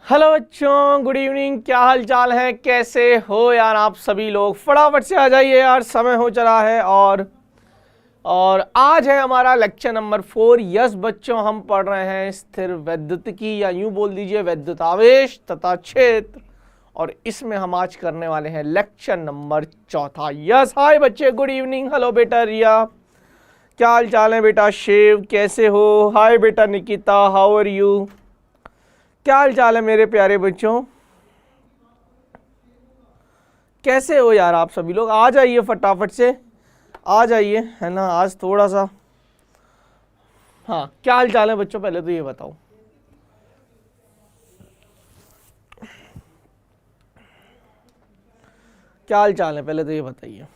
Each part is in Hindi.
हेलो बच्चों, गुड इवनिंग। क्या हाल चाल है, कैसे हो यार आप सभी लोग। फटाफट से आ जाइए यार, समय हो चला है। और आज है हमारा लेक्चर नंबर 4। यस बच्चों, हम पढ़ रहे हैं स्थिर वैद्युतिकी या यूं बोल दीजिए वैद्युतावेश तथा क्षेत्र। और इसमें हम आज करने वाले हैं लेक्चर नंबर 4। यस, हाय बच्चे, गुड इवनिंग। हेलो बेटा रिया, क्या हाल चाल है बेटा। शिव कैसे हो। हाय बेटा निकिता, हाउ आर यू। क्या हाल चाल है मेरे प्यारे बच्चों, कैसे हो यार आप सभी लोग। आ जाइए फटाफट से, आ जाइए, है ना। आज थोड़ा सा, हाँ, क्या हाल चाल है बच्चों, पहले तो ये बताओ। क्या हाल चाल है, पहले तो ये बताइए।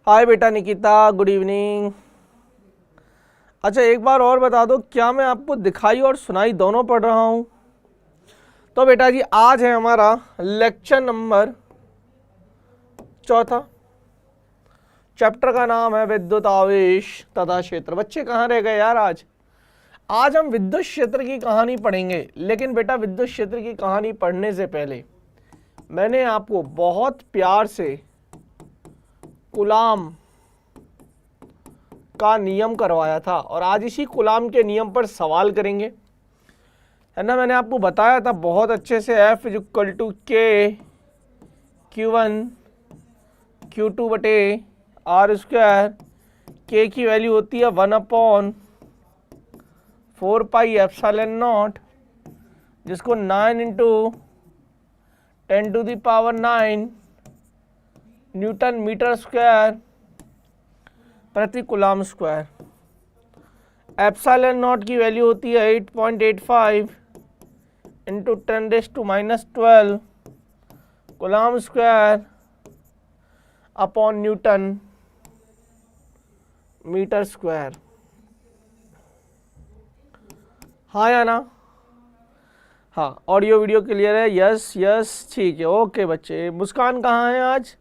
हाय बेटा निकिता, गुड इवनिंग। अच्छा एक बार और बता दो, क्या मैं आपको दिखाई और सुनाई दोनों पढ़ रहा हूँ। तो बेटा जी आज है हमारा लेक्चर नंबर 4। चैप्टर का नाम है विद्युत आवेश तथा क्षेत्र। बच्चे कहाँ रह गए यार। आज हम विद्युत क्षेत्र की कहानी पढ़ेंगे। लेकिन बेटा विद्युत क्षेत्र की कहानी पढ़ने से पहले मैंने आपको बहुत प्यार से कूलाम का नियम करवाया था और आज इसी कूलाम के नियम पर सवाल करेंगे, है ना। मैंने आपको बताया था बहुत अच्छे से, F इक्वल टू के Q1 Q2 बटे R स्क्वायर। के की वैल्यू होती है 1/4 पाई एप्सिलॉन नॉट, जिसको 9 इंटू 10⁹ न्यूटन मीटर स्क्वायर प्रति कूलाम स्क्वायर। एप्सिलॉन नॉट की वैल्यू होती है 8.85 into 10⁻12 coulomb square upon newton metre square. हाँ या ना। हाँ, ऑडियो वीडियो क्लियर है। यस यस, ठीक है, ओके बच्चे। मुस्कान कहाँ है आज।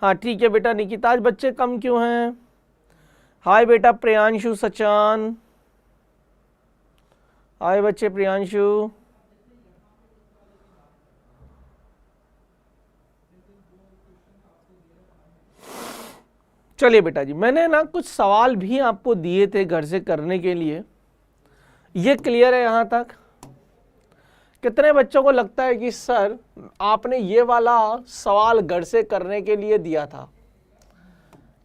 हाँ ठीक है बेटा निकिता, आज बच्चे कम क्यों हैं। हाय बेटा प्रियांशु सचान, हाय बच्चे प्रियांशु। चलिए बेटा जी, मैंने ना कुछ सवाल भी आपको दिए थे घर से करने के लिए। ये क्लियर है यहाँ तक। कितने बच्चों को लगता है कि सर आपने ये वाला सवाल घर से करने के लिए दिया था।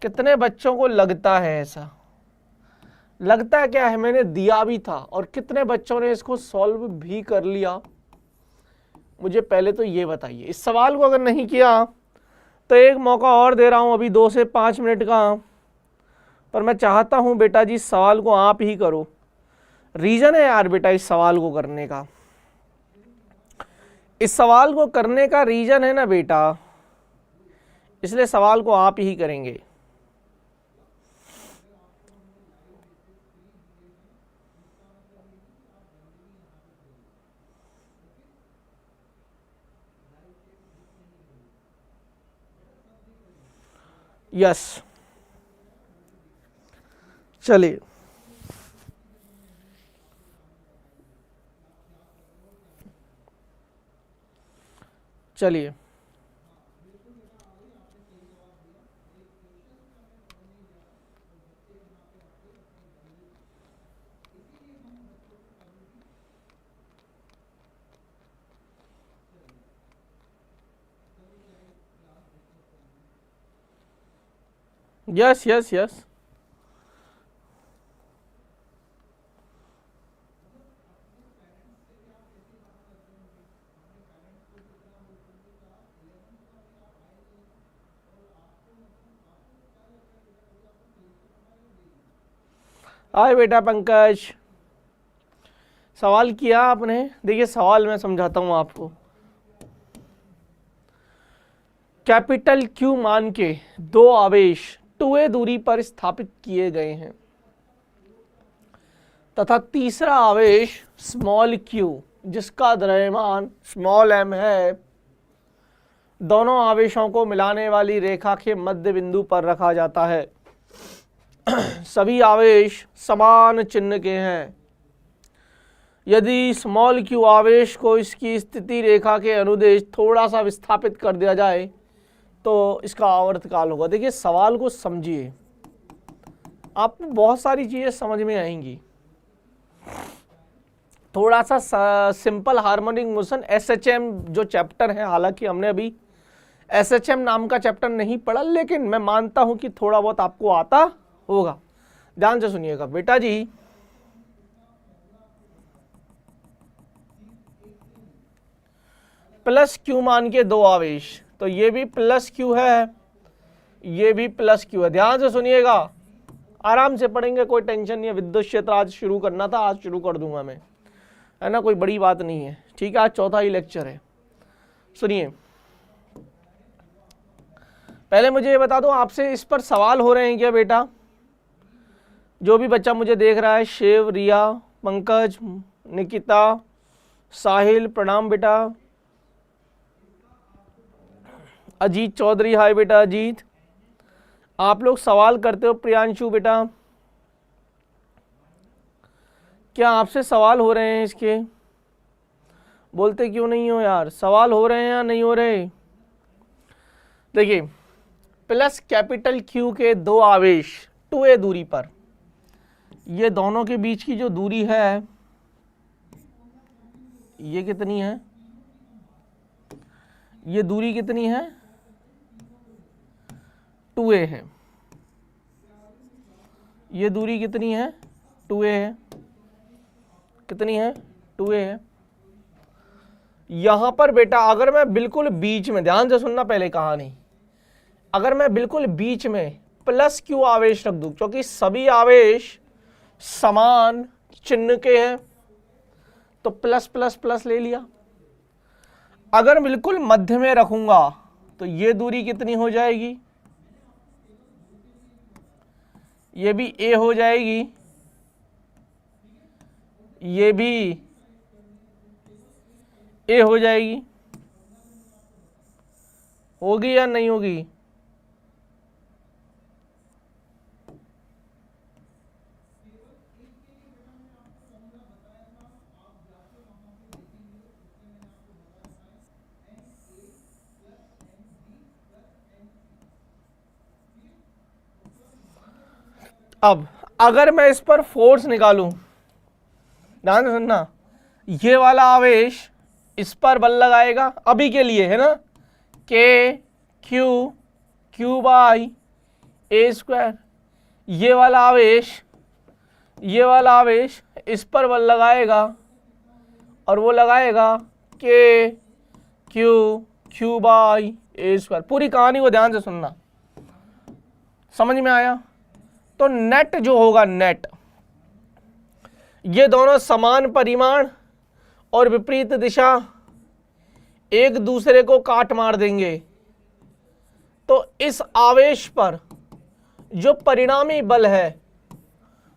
कितने बच्चों को लगता है ऐसा। लगता क्या है, मैंने दिया भी था। और कितने बच्चों ने इसको सॉल्व भी कर लिया, मुझे पहले तो ये बताइए। इस सवाल को अगर नहीं किया तो एक मौका और दे रहा हूं अभी 2 से 5 मिनट का। पर मैं चाहता हूं बेटा जी इस सवाल को आप ही करो। रीजन है यार बेटा इस सवाल को करने का, इस सवाल को करने का रीजन है ना बेटा, इसलिए सवाल को आप ही करेंगे। यस, चलिए चलिए। यस यस यस, हाय बेटा पंकज, सवाल किया आपने। देखिए सवाल मैं समझाता हूं आपको। कैपिटल क्यू मान के 2 आवेश 2a दूरी पर स्थापित किए गए हैं तथा तीसरा आवेश स्मॉल क्यू जिसका द्रव्यमान स्मॉल m है, दोनों आवेशों को मिलाने वाली रेखा के मध्य बिंदु पर रखा जाता है। सभी आवेश समान चिन्ह के हैं। यदि स्मॉल क्यू आवेश को इसकी स्थिति रेखा के अनुदेश थोड़ा सा विस्थापित कर दिया जाए तो इसका आवर्तकाल होगा। देखिए सवाल को समझिए, आपको बहुत सारी चीज़ें समझ में आएंगी। थोड़ा सा सिंपल हार्मोनिक मोशन SHM जो चैप्टर है, हालांकि हमने अभी SHM नाम का चैप्टर नहीं पढ़ा, लेकिन मैं मानता हूं कि थोड़ा बहुत आपको आता होगा। ध्यान से सुनिएगा बेटा जी, प्लस क्यू मान के दो आवेश, तो ये भी प्लस क्यू है, ये भी प्लस क्यू है। ध्यान से सुनिएगा, आराम से पढ़ेंगे, कोई टेंशन नहीं है। विद्युत क्षेत्र आज शुरू करना था, आज शुरू कर दूंगा मैं, है ना, कोई बड़ी बात नहीं है। ठीक है, आज चौथा ही लेक्चर है। सुनिए, पहले मुझे ये बता दो, आपसे इस पर सवाल हो रहे हैं क्या बेटा? जो भी बच्चा मुझे देख रहा है, शिव, रिया, पंकज, निकिता, साहिल, प्रणाम बेटा। अजीत चौधरी, हाय बेटा अजीत। आप लोग सवाल करते हो। प्रियांशु बेटा, क्या आपसे सवाल हो रहे हैं इसके? बोलते क्यों नहीं हो यार? सवाल हो रहे हैं या नहीं हो रहे? देखिए, प्लस कैपिटल क्यू के दो आवेश 2a दूरी पर, ये दोनों के बीच की जो दूरी है ये कितनी है? ये दूरी कितनी है? 2a है। ये दूरी कितनी है? 2a है। कितनी है? 2a है। यहां पर बेटा अगर मैं बिल्कुल बीच में, ध्यान से सुनना पहले कहानी, अगर मैं बिल्कुल बीच में प्लस क्यू आवेश रख दूं, क्योंकि सभी आवेश समान चिन्ह के हैं, तो प्लस प्लस प्लस ले लिया। अगर बिल्कुल मध्य में रखूंगा तो ये दूरी कितनी हो जाएगी? ये भी a हो जाएगी, ये भी a हो जाएगी। होगी या नहीं होगी? अब अगर मैं इस पर फोर्स निकालूं, ध्यान से सुनना, ये वाला आवेश इस पर बल लगाएगा अभी के लिए, है ना, के क्यू बाई ए स्क्वायर। ये वाला आवेश इस पर बल लगाएगा और वो लगाएगा के क्यू बाई ए स्क्वायर। पूरी कहानी को ध्यान से सुनना, समझ में आया? तो नेट जो होगा, नेट, ये दोनों समान परिमाण और विपरीत दिशा एक दूसरे को काट मार देंगे, तो इस आवेश पर जो परिणामी बल है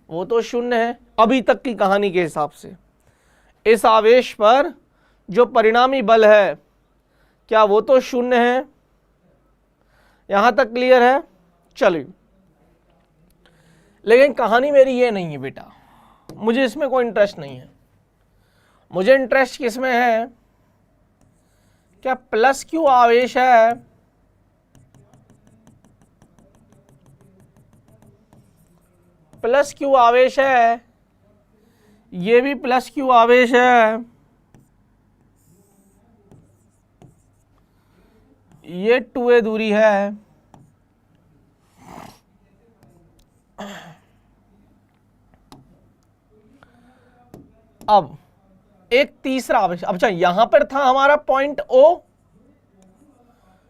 वो तो शून्य है अभी तक की कहानी के हिसाब से। इस आवेश पर जो परिणामी बल है, क्या वो तो शून्य है? यहां तक क्लियर है? चलिए, लेकिन कहानी मेरी ये नहीं है बेटा, मुझे इसमें कोई इंटरेस्ट नहीं है। मुझे इंटरेस्ट किसमें है? क्या प्लस क्यू आवेश है, प्लस क्यू आवेश है, ये भी प्लस क्यू आवेश है, ये 2a दूरी है, अब एक तीसरा आवेश। अच्छा, यहां पर था हमारा पॉइंट O,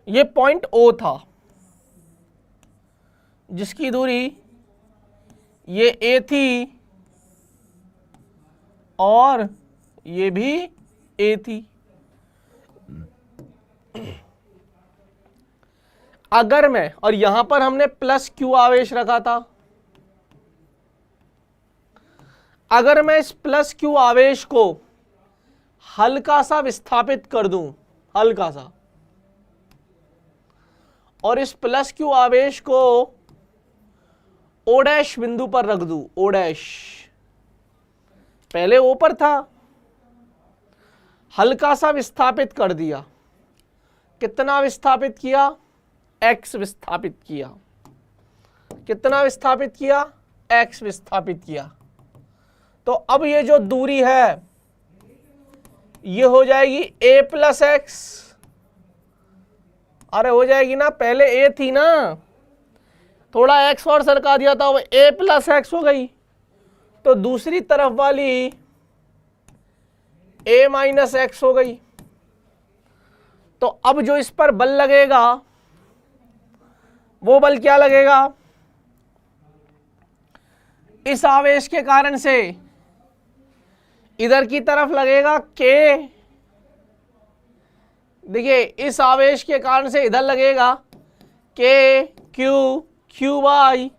ये पॉइंट O था जिसकी दूरी ये A थी और ये भी A थी। अगर मैं, और यहां पर हमने प्लस क्यू आवेश रखा था, अगर मैं इस प्लस क्यू आवेश को हल्का सा विस्थापित कर दूं, हल्का सा, और इस प्लस क्यू आवेश को ओ डैश बिंदु पर रख दूं, ओ डैश पहले ओ पर था, हल्का सा विस्थापित कर दिया, कितना विस्थापित किया, x विस्थापित किया, कितना विस्थापित किया, x विस्थापित किया। तो अब ये जो दूरी है ये हो जाएगी a प्लस एक्स, अरे हो जाएगी ना, पहले a थी ना, थोड़ा x और सरका दिया था, वो a प्लस एक्स हो गई, तो दूसरी तरफ वाली a माइनस एक्स हो गई। तो अब जो इस पर बल लगेगा वो बल क्या लगेगा, इस आवेश के कारण से इधर की तरफ लगेगा k, देखिए इस आवेश के कारण से इधर लगेगा k q by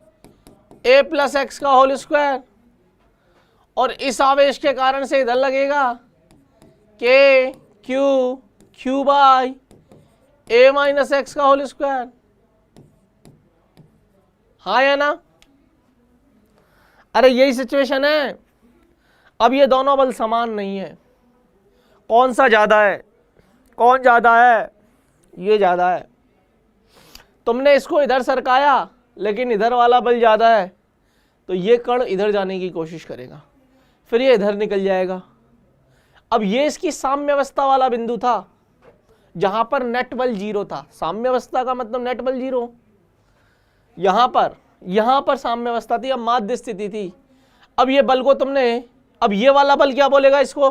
a plus x का होल स्क्वायर, और इस आवेश के कारण से इधर लगेगा k q by a minus x का होल स्क्वायर। हाँ या ना? अरे यही सिचुएशन है। अब ये दोनों बल समान नहीं है, कौन सा ज्यादा है, कौन ज्यादा है, ये ज्यादा है। तुमने इसको इधर सरकाया लेकिन इधर वाला बल ज्यादा है, तो ये कण इधर जाने की कोशिश करेगा, फिर ये इधर निकल जाएगा। अब ये इसकी साम्यावस्था वाला बिंदु था जहां पर नेट बल जीरो था, साम्यावस्था का मतलब नेट बल जीरो, यहां पर साम्यावस्था थी, अब माध्य स्थिति थी। अब ये बल को तुमने, अब ये वाला बल क्या बोलेगा इसको,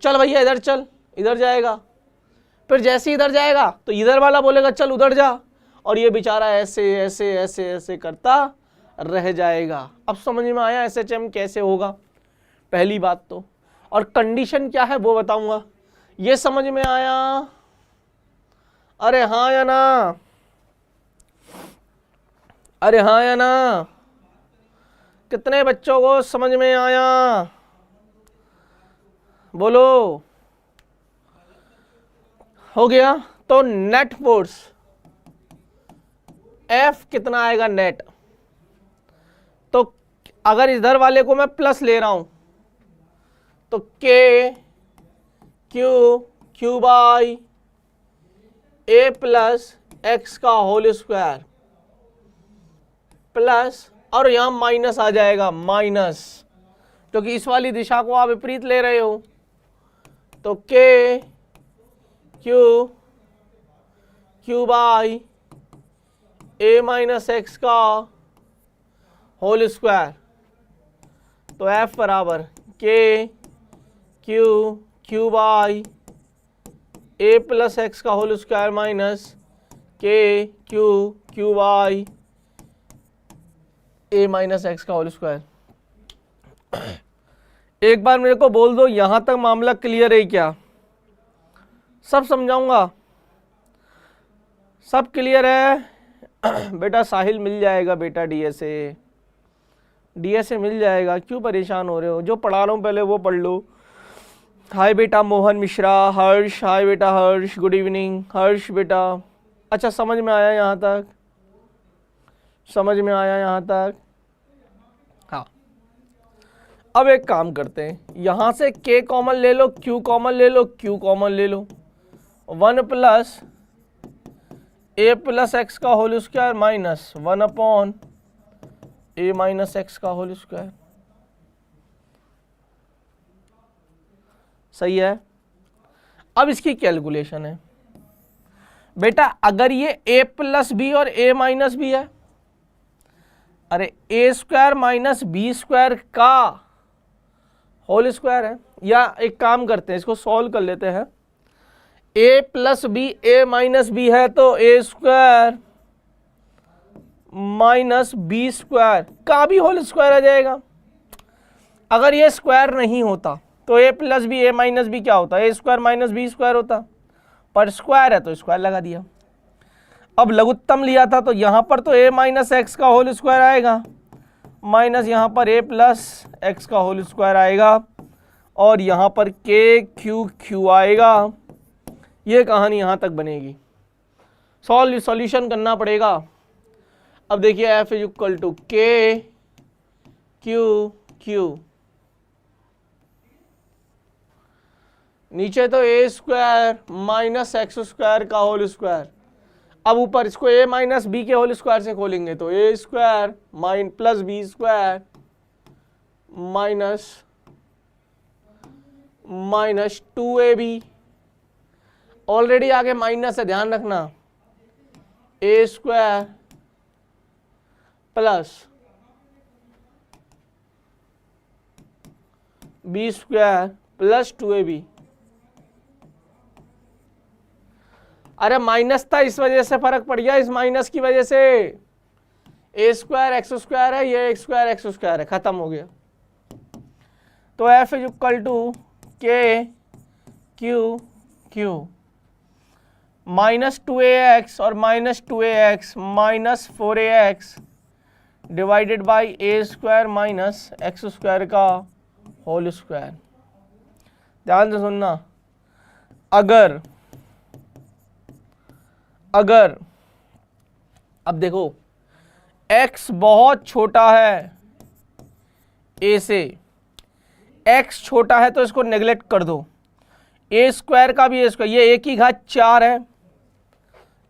चल भैया इधर चल, इधर जाएगा, फिर जैसे इधर जाएगा तो इधर वाला बोलेगा चल उधर जा, और ये बेचारा ऐसे ऐसे ऐसे ऐसे करता रह जाएगा। अब समझ में आया SHM कैसे होगा, पहली बात तो, और कंडीशन क्या है वो बताऊंगा। ये समझ में आया? अरे हाँ या ना, अरे हाँ या ना, कितने बच्चों को समझ में आया, बोलो। हो गया। तो नेट फोर्स F कितना आएगा नेट, तो अगर इधर वाले को मैं प्लस ले रहा हूं तो K q by A plus x का होल स्क्वायर प्लस, और यहां माइनस आ जाएगा, माइनस, क्योंकि इस वाली दिशा को आप विपरीत ले रहे हो, तो K q by A minus x का होल स्क्वायर, तो F बराबर K q by A plus x का whole square minus K q by A minus x का होल स्क्वायर। एक बार मेरे को बोल दो यहां तक मामला क्लियर है क्या? सब समझाऊंगा, सब क्लियर है? बेटा साहिल मिल जाएगा, बेटा डीएसए मिल जाएगा, क्यों परेशान हो रहे हो? जो पढ़ा रहा हूँ पहले वो पढ़ लो। हाय बेटा मोहन मिश्रा, हर्ष, हाय बेटा हर्ष, गुड इवनिंग हर्ष बेटा। अच्छा समझ में आया यहाँ तक? समझ में आया यहाँ तक? हाँ, अब एक काम करते हैं, यहाँ से K कॉमन ले लो, Q कॉमन ले लो, Q कॉमन ले लो, 1 प्लस A प्लस एक्स का whole square minus 1 upon A minus x का होल स्क्वायर। सही है? अब इसकी कैलकुलेशन है बेटा, अगर ये A प्लस बी और A माइनस बी है, अरे A square minus B square का होल स्क्वायर है, या एक काम करते हैं इसको सॉल्व कर लेते हैं, A plus B A minus B है तो A square minus B square का भी होल स्क्वायर आ जाएगा। अगर ये स्क्वायर नहीं होता तो A plus B A minus B क्या होता, A square minus B square होता, पर स्क्वायर है तो स्क्वायर लगा दिया। अब लघुत्तम लिया था तो यहां पर तो A माइनस एक्स का होल स्क्वायर आएगा, माइनस यहां पर A प्लस एक्स का होल स्क्वायर आएगा, और यहां पर K क्यू आएगा। ये कहानी यहां तक बनेगी, सॉल्यूशन करना पड़ेगा। अब देखिए F is equal to K q, नीचे तो a square minus x square का होल स्क्वायर। अब ऊपर इसको ए माइनस बी के होल स्क्वायर से खोलेंगे तो a square plus b square minus 2ab, already आगे माइनस है ध्यान रखना, a square plus b square plus 2ab। अरे माइनस था इस वजह से फर्क पड़ गया, इस माइनस की वजह से ए स्क्वायर एक्स स्क्वायर है, ये एक्स स्क्वायर एक्स स्क्वायर है, खत्म हो गया। तो एफ इज इक्वल टू के क्यू क्यू माइनस 2ax और minus 2ax minus 4ax divided by A square minus x square का होल स्क्वायर। ध्यान से सुनना, अगर अब देखो x बहुत छोटा है a से, x छोटा है तो इसको नेग्लेक्ट कर दो, ए स्क्वायर का भी ए स्क्वायर, ये एक की घात 4 है,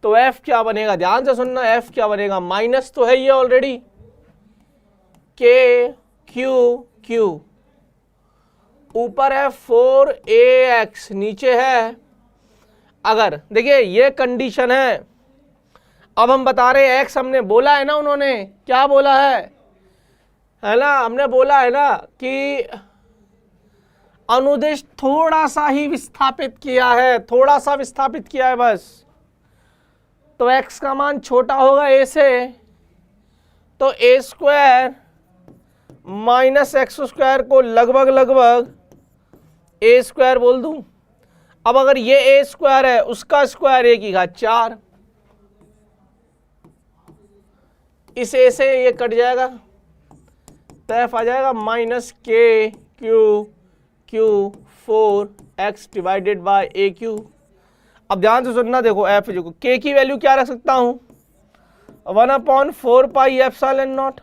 तो f क्या बनेगा, ध्यान से सुनना, f क्या बनेगा, माइनस तो है ये ऑलरेडी, के क्यू क्यू, ऊपर है 4ax, नीचे है, अगर देखिए ये कंडीशन है। अब हम बता रहे हैं x हमने बोला है ना, उन्होंने क्या बोला है ना, हमने बोला है ना कि अनुदिश थोड़ा सा ही विस्थापित किया है, थोड़ा सा विस्थापित किया है बस, तो x का मान छोटा होगा a से, तो a square minus x square को लगभग ए स्क्वायर बोल दूं। अब अगर ये ए स्क्वायर है, उसका स्क्वायर ए की घात 4, इस ए से ये कट जाएगा तो एफ आ जाएगा minus k Q q 4x divided by A Q. अब ध्यान से सुनना, देखो एफ जो के की वैल्यू क्या रख सकता हूं, 1/4 pi epsilon not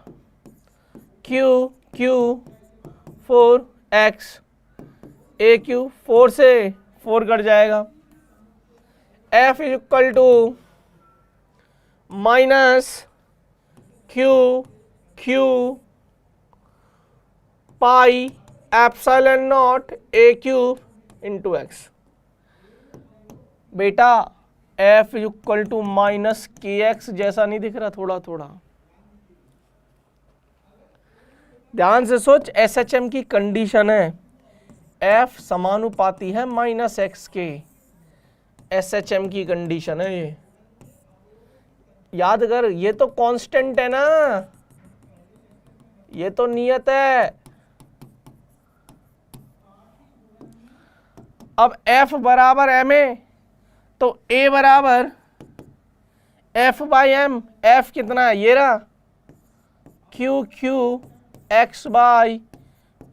q q 4x, a q 4 से 4 कट जाएगा, f is equal to minus q q pi epsilon not a cube into x. बेटा f is equal to minus k x जैसा नहीं दिख रहा, थोड़ा थोड़ा ध्यान से सोच, एस एच एम की कंडीशन है, एफ समानुपाती है माइनस एक्स के, एस एच एम की कंडीशन है ये, याद कर, ये तो कांस्टेंट है ना, ये तो नियत है। अब f बराबर m है तो a बराबर f बाई एम, f कितना है ये रहा, q q x by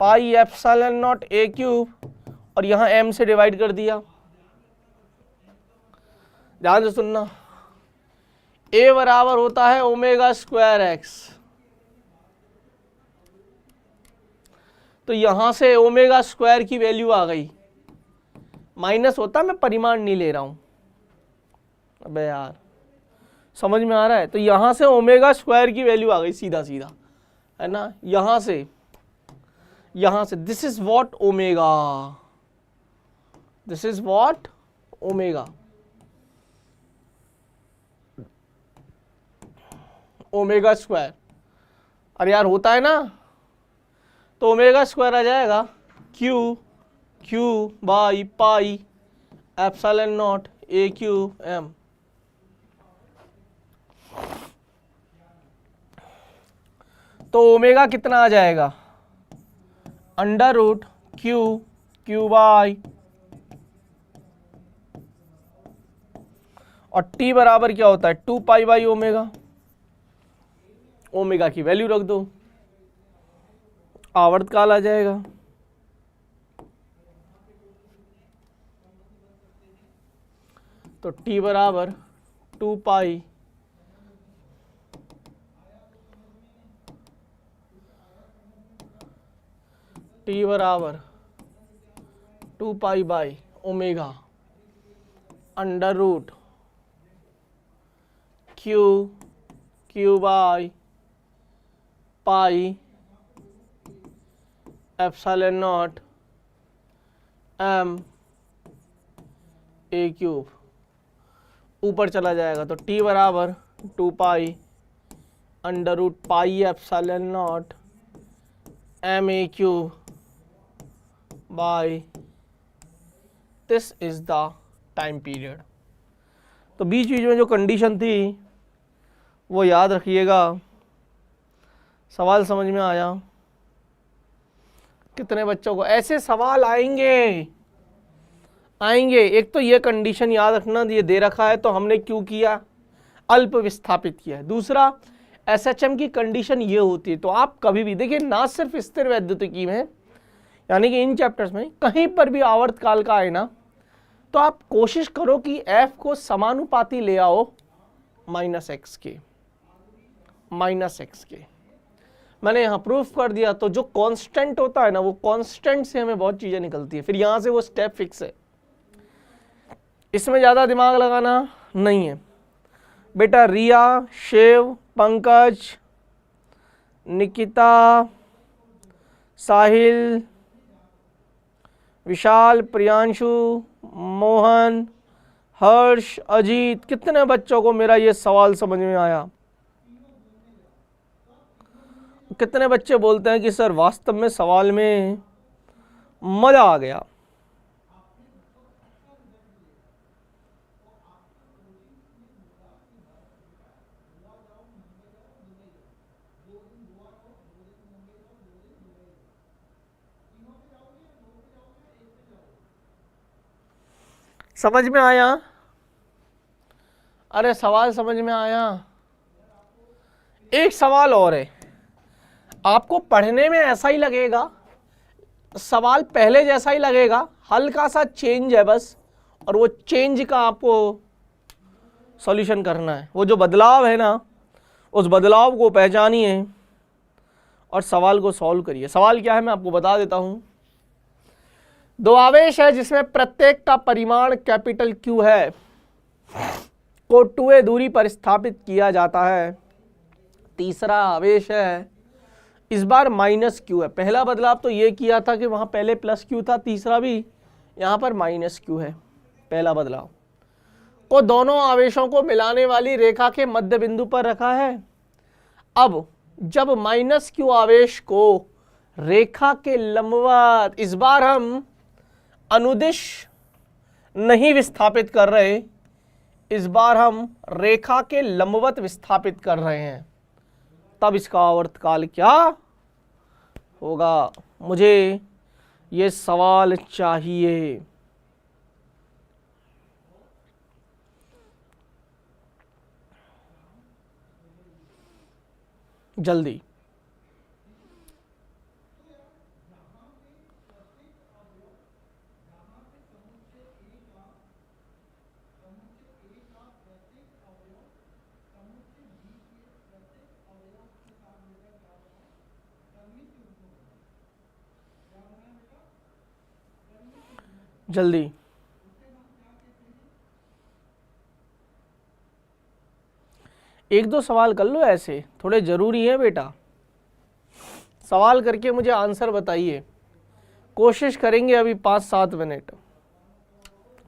pi epsilon not a cube, और यहां m से डिवाइड कर दिया। ध्यान से सुनना, a बराबर होता है ओमेगा स्क्वायर x, तो यहां से ओमेगा स्क्वायर की वैल्यू आ गई, माइनस होता मैं परिमाण नहीं ले रहा हूं, अबे यार समझ में आ रहा है, तो यहां से ओमेगा स्क्वायर की वैल्यू आ गई सीधा सीधा, है ना, यहां से this is what omega, this is what omega, omega square, अरे यार होता है ना, तो ओमेगा स्क्वायर आ जाएगा q q by pi epsilon not a cube m. तो ओमेगा कितना आ जाएगा, under root q q by, और टी बराबर क्या होता है 2 पाई बाई ओमेगा, ओमेगा की वैल्यू रख दो, आवर्तकाल आ जाएगा। तो t बराबर 2 पाई टी बराबर 2 pi by omega under root q by pi epsilon not m a cube, ऊपर चला जाएगा तो टी बराबर 2 pi under root pi epsilon not m a cube by this is the time period. तो बीच बीच में जो कंडीशन थी वो याद रखिएगा। सवाल समझ में आया? कितने बच्चों को ऐसे सवाल आएंगे? एक तो ये कंडीशन याद रखना, ये दे रखा है तो हमने क्यों किया, अल्प विस्थापित किया है। दूसरा एसएचएम की कंडीशन ये होती है, तो आप कभी भी देखिए ना सिर्फ स्थिर वैद्युतिकी में, यानी कि इन चैप्टर्स में कहीं पर भी आवर्तकाल का आए ना, तो आप कोशिश करो कि एफ को समानुपाती ले आओ माइनस एक्स के। मैंने यहाँ प्रूफ कर दिया। तो जो कांस्टेंट होता है ना, वो कांस्टेंट से हमें बहुत चीजें निकलती है, फिर यहाँ से वो स्टेप फिक्स है, इसमें ज्यादा दिमाग लगाना नहीं है बेटा। रिया, शिव, पंकज, निकिता, साहिल, विशाल, प्रियांशु, मोहन, हर्ष, अजीत, कितने बच्चों को मेरा ये सवाल समझ में आया? कितने बच्चे बोलते हैं कि सर वास्तव में सवाल में मजा आ गया? समझ में आया? अरे सवाल समझ में आया? एक सवाल और है, आपको पढ़ने में ऐसा ही लगेगा, सवाल पहले जैसा ही लगेगा, हल्का सा चेंज है बस, और वो चेंज का आपको सॉल्यूशन करना है। वो जो बदलाव है ना, उस बदलाव को पहचानिए और सवाल को सॉल्व करिए। सवाल क्या है मैं आपको बता देता हूं। दो आवेश है जिसमें प्रत्येक का परिमाण कैपिटल क्यू है, को 2a दूरी पर स्थापित किया जाता है। तीसरा आवेश है, इस बार माइनस क्यू है। पहला बदलाव तो ये किया था कि वहां पहले प्लस क्यू था, तीसरा भी यहां पर माइनस क्यू है। पहला बदलाव को दोनों आवेशों को मिलाने वाली रेखा के मध्य बिंदु पर रखा है। अब जब माइनस क्यू आवेश को रेखा के लंबवत, इस बार हम अनुदिश नहीं विस्थापित कर रहे, इस बार हम रेखा के लंबवत विस्थापित कर रहे हैं, तब इसका आवर्तकाल क्या होगा? मुझे ये सवाल चाहिए। जल्दी। जल्दी। एक दो सवाल कर लो, ऐसे थोड़े जरूरी है बेटा। सवाल करके मुझे आंसर बताइए। कोशिश करेंगे अभी 5-7 मिनट,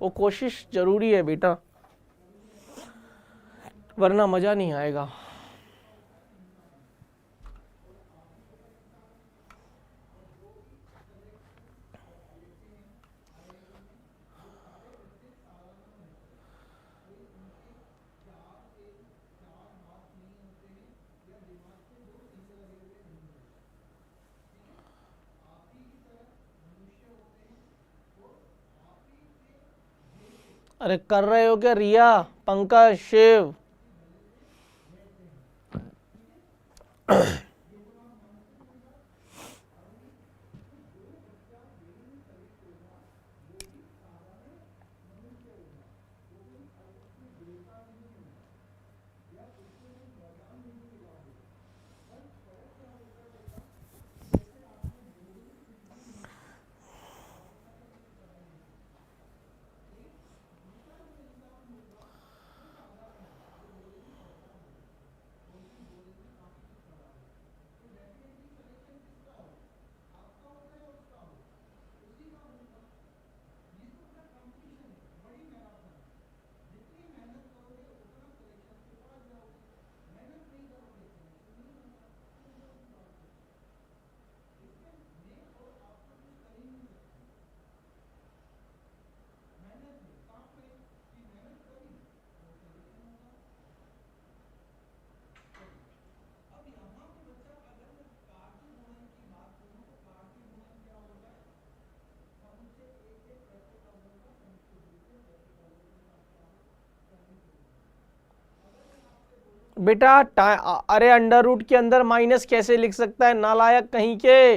वो कोशिश जरूरी है बेटा, वरना मजा नहीं आएगा। अरे कर रहे हो क्या रिया, पंकज, शिव? बेटा अरे अंडर रूट के अंदर माइनस कैसे लिख सकता है नालायक कहीं के।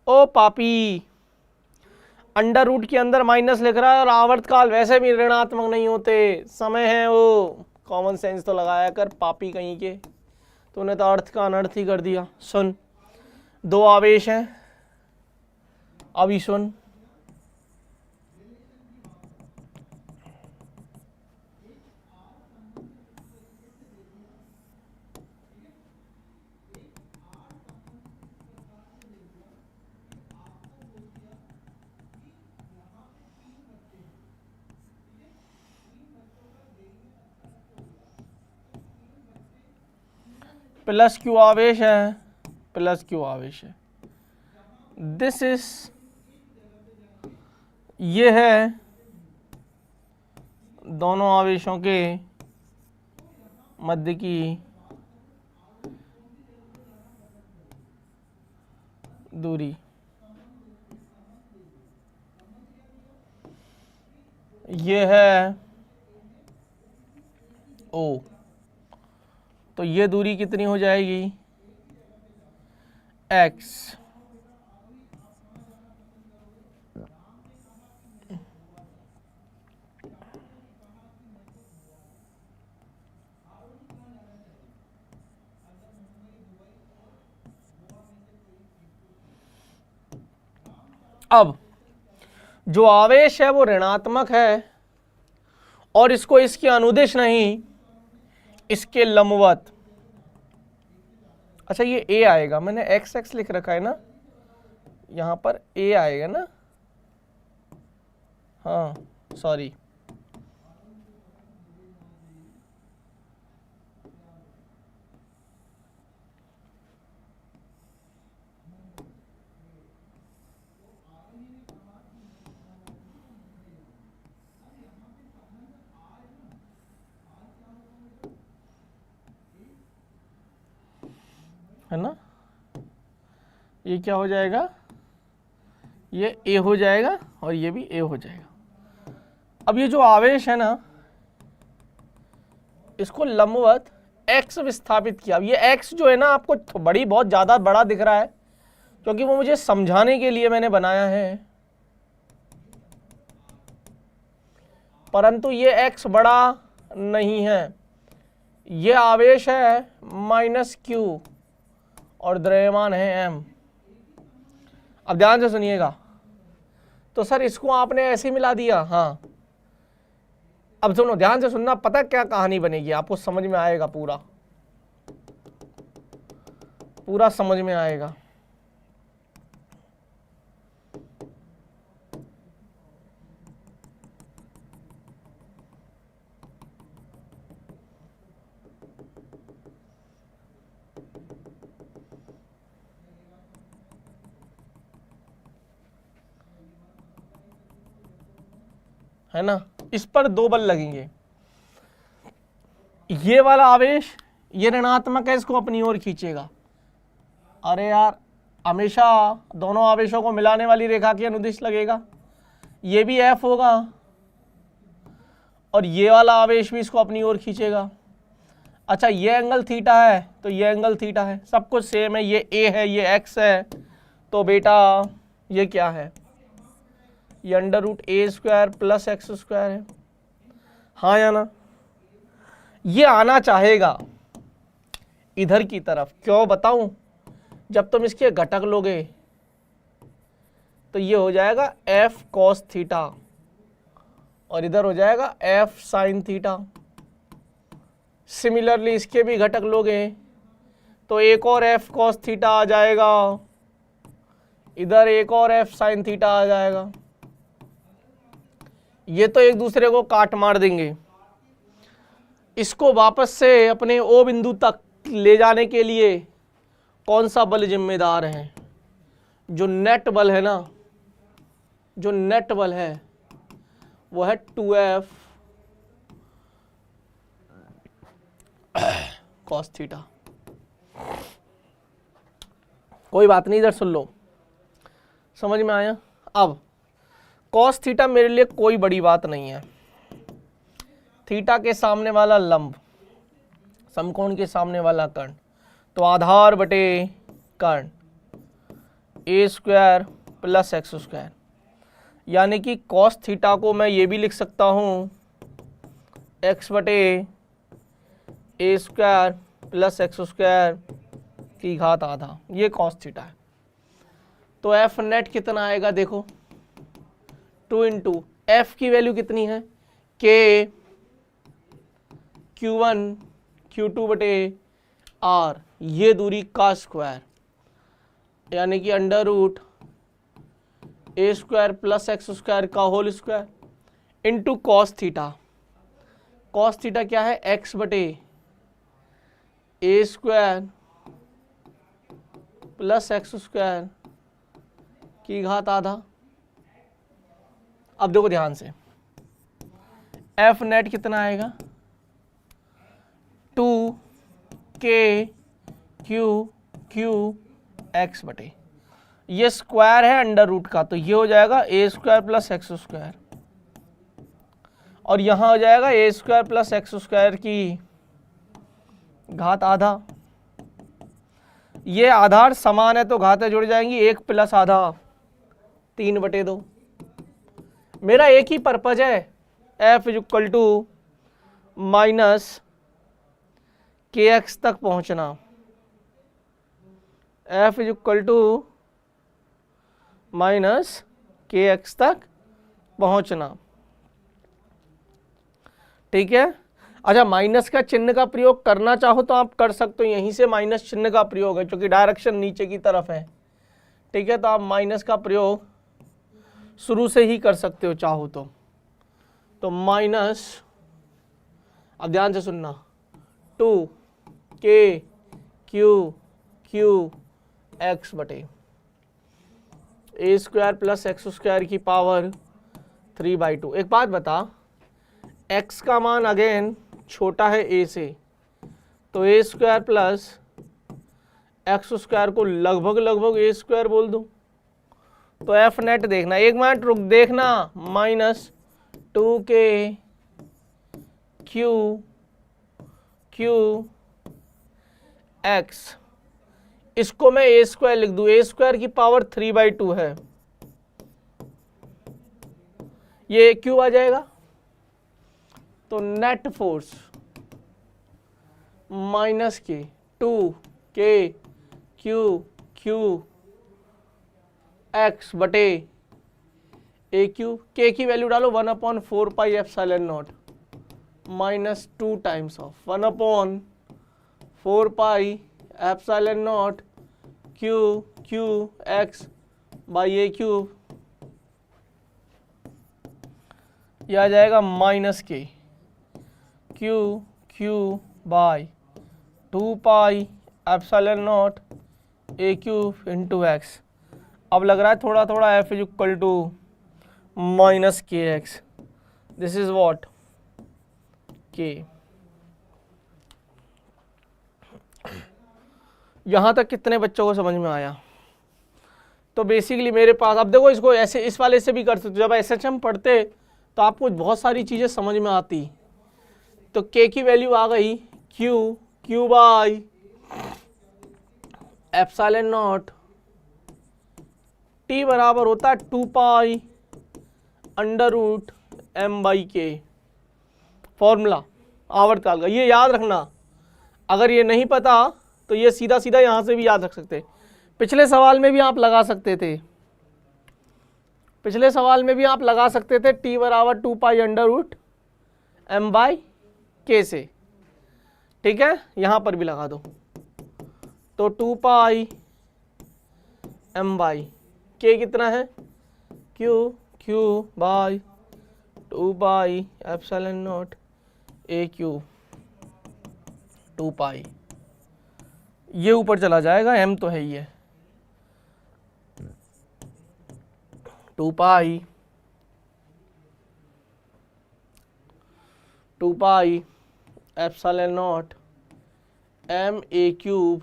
ओ पापी, अंडर रूट के अंदर माइनस लिख रहा है और आवर्तकाल वैसे भी ऋणात्मक नहीं होते, समय है वो, कॉमन सेंस तो लगाया कर पापी कहीं के। तूने तो अर्थ का अनर्थ ही कर दिया। सुन, दो आवेश हैं, अभी सुन। प्लस क्यू आवेश है, प्लस क्यू आवेश है। दिस इज, ये है दोनों आवेशों के मध्य की दूरी। ये है ओ, तो ये दूरी कितनी हो जाएगी x। अब जो आवेश है वो ऋणात्मक है और इसको इसके अनुदिश नहीं, इसके लंबवत। अच्छा ये a आएगा, मैंने x x लिख रखा है ना, यहां पर a आएगा ना, हाँ सॉरी। है ना, ये क्या हो जाएगा, ये a हो जाएगा और ये भी a हो जाएगा। अब ये जो आवेश है ना, इसको लंबवत x विस्थापित किया। अब ये x जो है ना आपको बहुत ज्यादा बड़ा दिख रहा है क्योंकि वो मुझे समझाने के लिए मैंने बनाया है, परंतु ये x बड़ा नहीं है। ये आवेश है -q और द्रव्यमान है m। अब ध्यान से सुनिएगा, तो सर इसको आपने ऐसे मिला दिया, हाँ। अब सुनो, ध्यान से सुनना, पता क्या कहानी बनेगी, आपको समझ में आएगा, पूरा पूरा समझ में आएगा। है ना, इस पर दो बल लगेंगे। ये वाला आवेश ये ऋणात्मक है, इसको अपनी ओर खींचेगा। अरे यार, हमेशा दोनों आवेशों को मिलाने वाली रेखा के अनुदिश लगेगा। ये भी F होगा और ये वाला आवेश भी इसको अपनी ओर खींचेगा। अच्छा, ये एंगल थीटा है तो ये एंगल थीटा है, सब कुछ सेम है। ये A है, ये X है, तो बेटा ये क्या है, ये √a² + x² है। हाँ या ना, ये आना चाहेगा इधर की तरफ। क्यों बताऊं, जब तुम इसके घटक लोगे तो ये हो जाएगा f cos थीटा और इधर हो जाएगा f sin थीटा। सिमिलरली इसके भी घटक लोगे तो एक और f cos थीटा आ जाएगा, इधर एक और f sin थीटा आ जाएगा। ये तो एक दूसरे को काट मार देंगे। इसको वापस से अपने O बिंदु तक ले जाने के लिए कौन सा बल जिम्मेदार है, जो नेट बल है ना, जो नेट बल है वो है 2F cos थीटा। कोई बात नहीं, इधर सुन लो, समझ में आया। अब cos थीटा मेरे लिए कोई बड़ी बात नहीं है, थीटा के सामने वाला लंब, समकोण के सामने वाला कर्ण, तो आधार बटे कर्ण ए स्क्वायर प्लस एक्स स्क्वायर, यानी कि कॉस थीटा को मैं ये भी लिख सकता हूँ एक्स बटे a square plus x square की घात आधा, ये कॉस थीटा है। तो एफ नेट कितना आएगा देखो, 2 इंटू एफ की वैल्यू कितनी है के Q1 Q2 बटे आर, ये दूरी का स्क्वायर, यानी कि under root a square plus x square का whole square into cos theta. Cos theta क्या है, एक्स बटे a square plus x square की घात आधा। अब देखो ध्यान से, एफ नेट कितना आएगा 2k क्यू एक्स बटे, ये स्क्वायर है अंडर रूट का, तो ये हो जाएगा ए स्क्वायर प्लस एक्स स्क्वायर, और यहां हो जाएगा ए स्क्वायर प्लस एक्स स्क्वायर की घात आधा। ये आधार समान है तो घातें जुड़ जाएंगी, 1 प्लस आधा 3 बटे 2। मेरा एक ही पर्पज है, F is equal to minus k x तक पहुंचना, F is equal to minus k x तक पहुंचना, ठीक है। अच्छा, माइनस का चिन्ह का प्रयोग करना चाहो तो आप कर सकते हो, यहीं से माइनस चिन्ह का प्रयोग है क्योंकि डायरेक्शन नीचे की तरफ है, ठीक है। तो आप माइनस का प्रयोग शुरू से ही कर सकते हो चाहो तो माइनस, अब ध्यान से सुनना, 2k क्यू एक्स बटे a square plus x square की पावर 3/2। एक बात बता, x का मान अगेन छोटा है a से, तो a square plus x square को लगभग ए स्क्वायर बोल दूं, तो एफ नेट देखना, एक मिनट रुक देखना, माइनस 2k क्यू एक्स, इसको मैं ए स्क्वायर लिख दूं, ए स्क्वायर की पावर 3/2 है, ये क्यू आ जाएगा। तो नेट फोर्स माइनस के 2k क्यू एक्स बटे ए क्यू, के की वैल्यू डालो 1/4 pi epsilon naught minus 2 times of 1/4 pi epsilon not q x by a cube, यह आ जाएगा minus k q by 2 pi epsilon not a cube into x. अब लग रहा है थोड़ा थोड़ा, F is equal to minus k x, this is what k. यहां तक कितने बच्चों को समझ में आया? तो बेसिकली मेरे पास, अब देखो इसको ऐसे इस वाले से भी कर सकते, जब एसएचएम पढ़ते तो आपको बहुत सारी चीजें समझ में आती। तो के की वैल्यू आ गई q by epsilon naught, T बराबर होता है 2 pi under root m by k, formula आवर्तकाल का, ये याद रखना। अगर ये नहीं पता तो ये सीधा सीधा यहां से भी याद रख सकते। पिछले सवाल में भी आप लगा सकते थे, पिछले सवाल में भी आप लगा सकते थे, टी बराबर 2 pi under root m by k से, ठीक है। यहां पर भी लगा दो, तो 2 पाई एम बाई के कितना है Q by 2 pi epsilon not a Q 2 पाई, ये ऊपर चला जाएगा, m तो है ही है, 2 pi epsilon not m a cube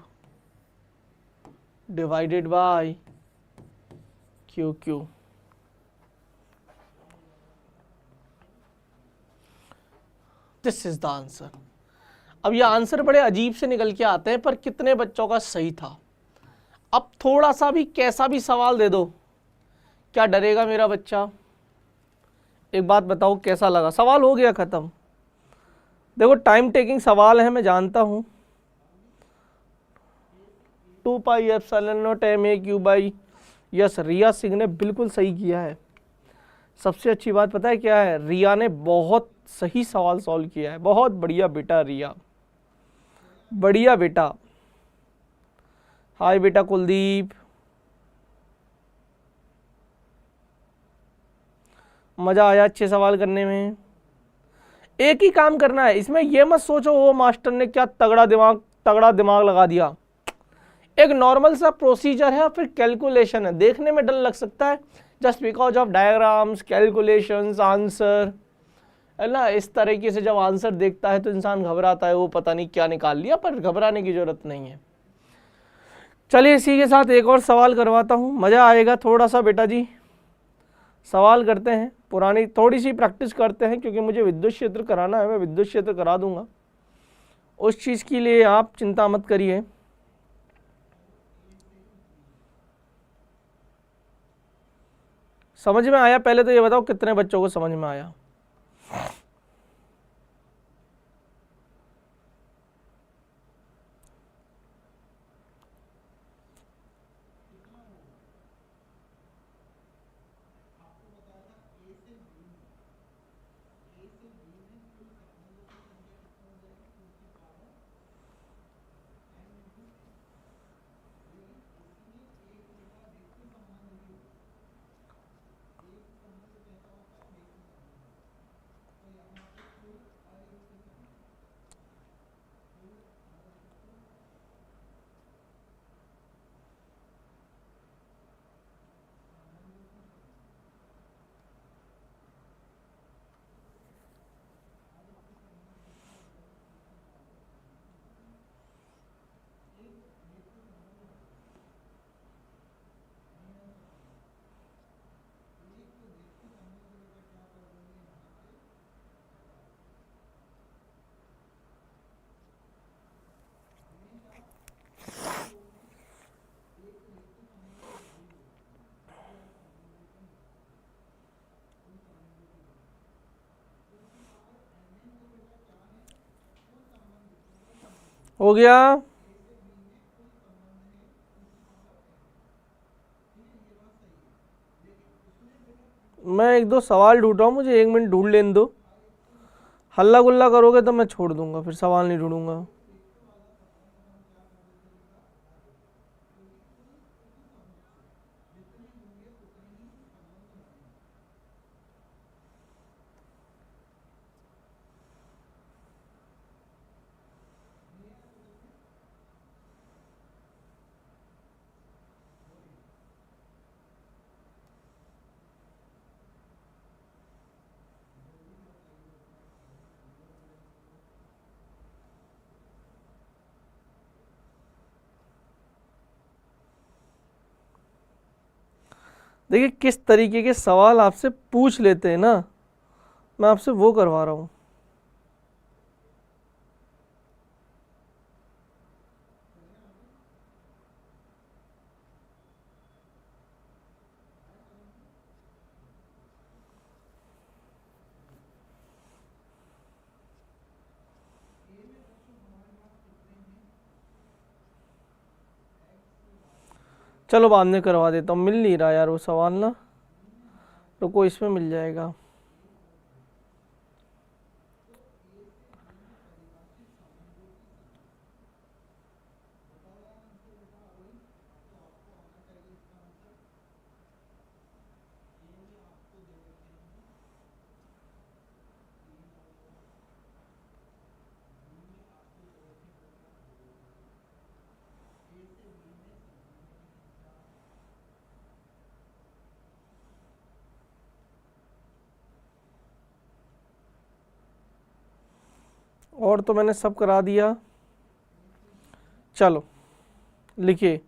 divided by q. This is the answer. अब ये आंसर बड़े अजीब से निकल के आते हैं, पर कितने बच्चों का सही था। अब थोड़ा सा भी कैसा भी सवाल दे दो, क्या डरेगा मेरा बच्चा? एक बात बताओ, कैसा लगा? सवाल हो गया खत्म। देखो टाइम टेकिंग सवाल है, मैं जानता हूं। 2 pi epsilon not m a q by, yes Riya Singh ने बिल्कुल सही किया है। सबसे अच्छी बात पता है क्या है? रिया ने बहुत सही सवाल सॉल्व किया है। बहुत बढ़िया बेटा रिया, बढ़िया बेटा। हाय बेटा कुलदीप, मजा आया अच्छे सवाल करने में। एक ही काम करना है इसमें, ये मत सोचो वो मास्टर ने क्या तगड़ा दिमाग लगा दिया। एक नॉर्मल सा प्रोसीजर है, फिर कैलकुलेशन है। देखने में डर लग सकता है, just because of diagrams, calculations, answer, है ना। इस तरीके से जब आंसर देखता है तो इंसान घबराता है, वो पता नहीं क्या निकाल लिया, पर घबराने की जरूरत नहीं है। चलिए इसी के साथ एक और सवाल करवाता हूँ, मज़ा आएगा थोड़ा सा बेटा जी। सवाल करते हैं, पुरानी थोड़ी सी प्रैक्टिस करते हैं, क्योंकि मुझे विद्युत क्षेत्र कराना है, मैं विद्युत क्षेत्र करा दूंगा। उस चीज़ के लिए आप चिंता मत करिए। समझ में आया? पहले तो ये बताओ कितने बच्चों को समझ में आया? हो गया? मैं एक दो सवाल ढूंढ रहा हूँ, मुझे 1 मिनट ढूंढ लेने दो। हल्ला गुल्ला करोगे तो मैं छोड़ दूंगा, फिर सवाल नहीं ढूंढूंगा। देखिए किस तरीके के सवाल आपसे पूछ लेते हैं ना, मैं आपसे वो करवा रहा हूँ। चलो बाद में करवा देता हूँ, मिल नहीं रहा यार वो सवाल ना, रुको इसमें मिल जाएगा। और तो मैंने सब करा दिया। चलो लिखिए,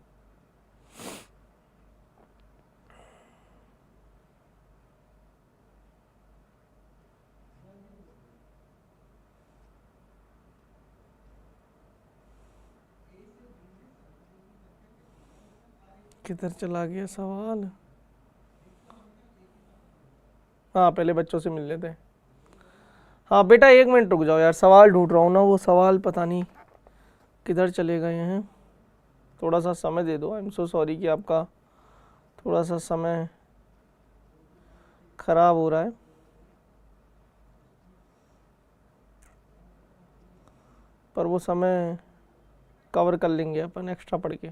किधर चला गया सवाल? हाँ, पहले बच्चों से मिल लेते हैं। हाँ बेटा, 1 मिनट रुक जाओ यार, सवाल ढूंढ रहा हूँ ना, वो सवाल पता नहीं किधर चले गए हैं। थोड़ा सा समय दे दो। आई एम सो सॉरी कि आपका थोड़ा सा समय खराब हो रहा है। पर वो समय कवर कर लेंगे अपन एक्स्ट्रा पढ़ के।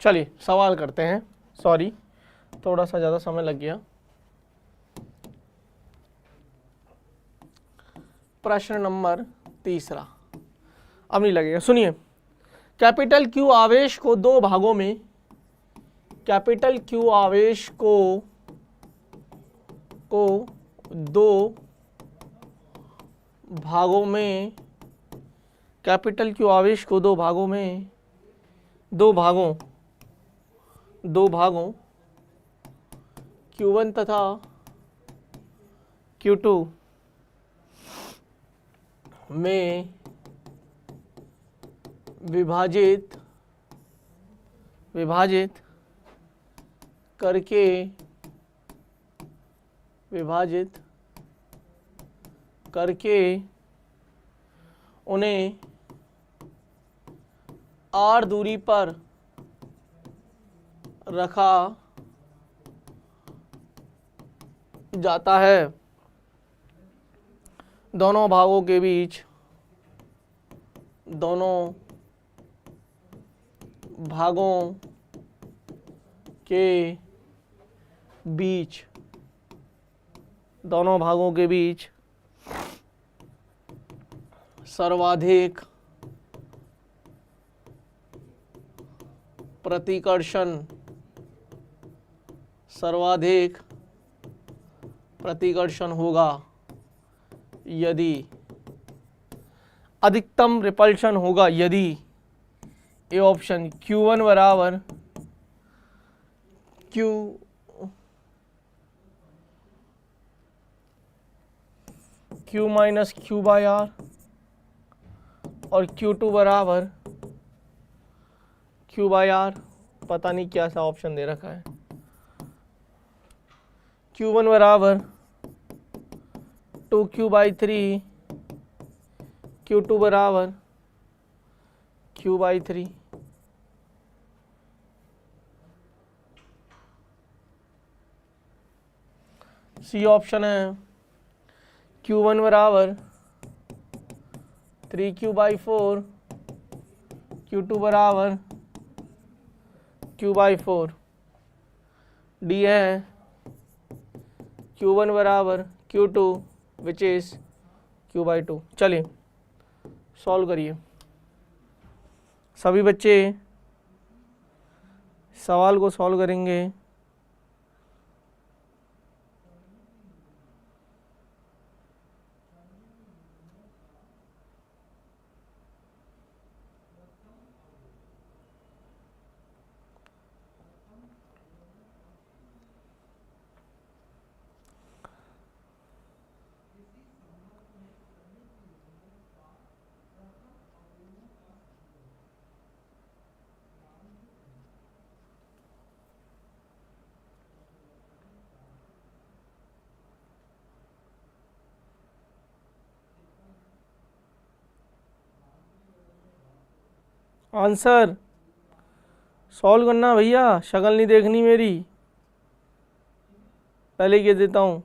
चलिए सवाल करते हैं। सॉरी, थोड़ा सा ज़्यादा समय लग गया। प्रश्न नंबर 3 अब नहीं लगेगा, सुनिए। कैपिटल क्यू आवेश को दो भागों में, कैपिटल क्यू आवेश को दो भागों में, कैपिटल क्यू आवेश को दो भागों Q1 तथा Q2 में विभाजित करके उन्हें R दूरी पर रखा जाता है। दोनों भागों के बीच दोनों भागों के बीच सर्वाधिक प्रतिकर्षण होगा यदि अधिकतम रिपल्शन होगा यदि ए ऑप्शन Q1 बराबर Q minus Q by R और Q2 बराबर Q बाय R। पता नहीं क्या सा ऑप्शन दे रखा है। Q1 बराबर 2Q बाई 3, Q2 बराबर Q बाई 3। सी ऑप्शन है Q1 बराबर 3Q बाई 4, Q2 बराबर Q बाई 4। डी है Q1 बराबर Q2 which is Q by 2। चलिए सॉल्व करिए सभी बच्चे, सवाल को सॉल्व करेंगे। आंसर सॉल्व करना भैया, शक्ल नहीं देखनी मेरी, पहले ही कह देता हूँ।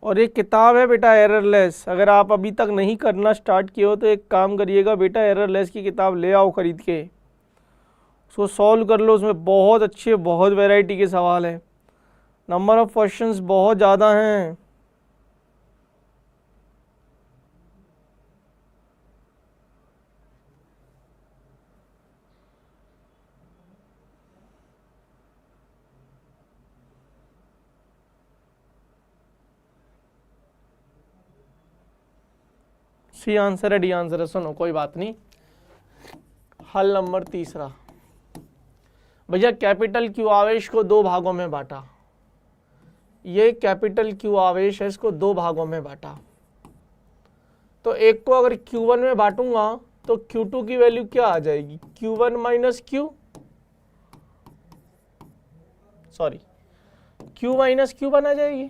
और एक किताब है बेटा एररलेस, अगर आप अभी तक नहीं करना स्टार्ट किए हो तो एक काम करिएगा बेटा, एररलेस की किताब ले आओ खरीद के, उसको सॉल्व कर लो। उसमें बहुत अच्छे, बहुत वैरायटी के सवाल हैं, नंबर ऑफ क्वेश्चंस बहुत ज़्यादा हैं। सी आंसर है, डी आंसर है। सुनो कोई बात नहीं। हल नंबर तीसरा, भैया कैपिटल क्यू आवेश को दो भागों में बांटा। ये कैपिटल क्यू आवेश है, इसको दो भागों में बांटा। तो एक को अगर Q1 में बांटूंगा तो Q2 की वैल्यू क्या आ जाएगी, Q1 minus Q, sorry Q minus Q1 आ जाएगी।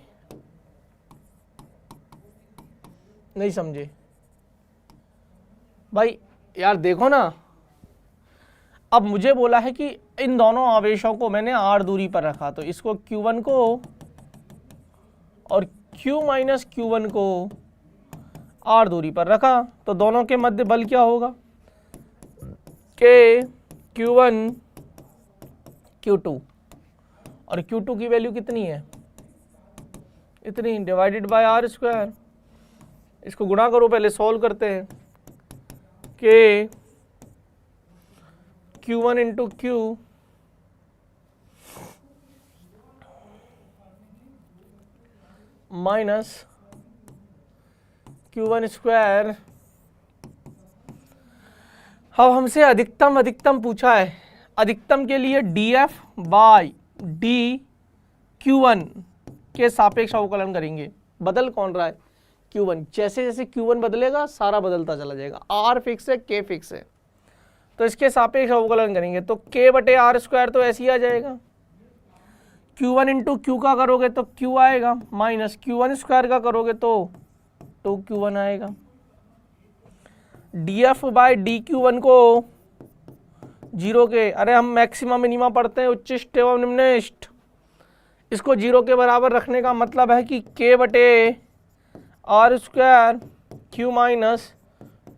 नहीं समझे भाई, यार देखो ना, अब मुझे बोला है कि इन दोनों आवेशों को मैंने r दूरी पर रखा, तो इसको Q1 को और Q माइनस Q1 को r दूरी पर रखा, तो दोनों के मध्य बल क्या होगा, के Q1 Q2, और Q2 की वैल्यू कितनी है, इतनी, डिवाइडेड बाय r स्क्वायर। इसको गुणा करो, पहले सॉल्व करते हैं, के Q1 into Q minus Q1 square. अब हमसे अधिकतम पूछा है, अधिकतम के लिए df बाई डी Q1 के सापेक्ष अवकलन करेंगे। बदल कौन रहा है, Q1, जैसे जैसे Q1 बदलेगा सारा बदलता चला जाएगा, R फिक्स है, K फिक्स है, तो इसके सापेक्ष अवकलन करेंगे तो K बटे R स्क्वायर तो ऐसे ही आ जाएगा। Q1 इंटू Q का करोगे तो Q आएगा, माइनस Q1 स्क्वायर का करोगे तो 2Q1 आएगा। df बाई डी Q1 को जीरो के, अरे हम मैक्सिमम मिनिमा पढ़ते हैं, उच्चिष्ट एवं निम्निष्ट, इसको जीरो के बराबर रखने का मतलब है कि K बटे R square Q minus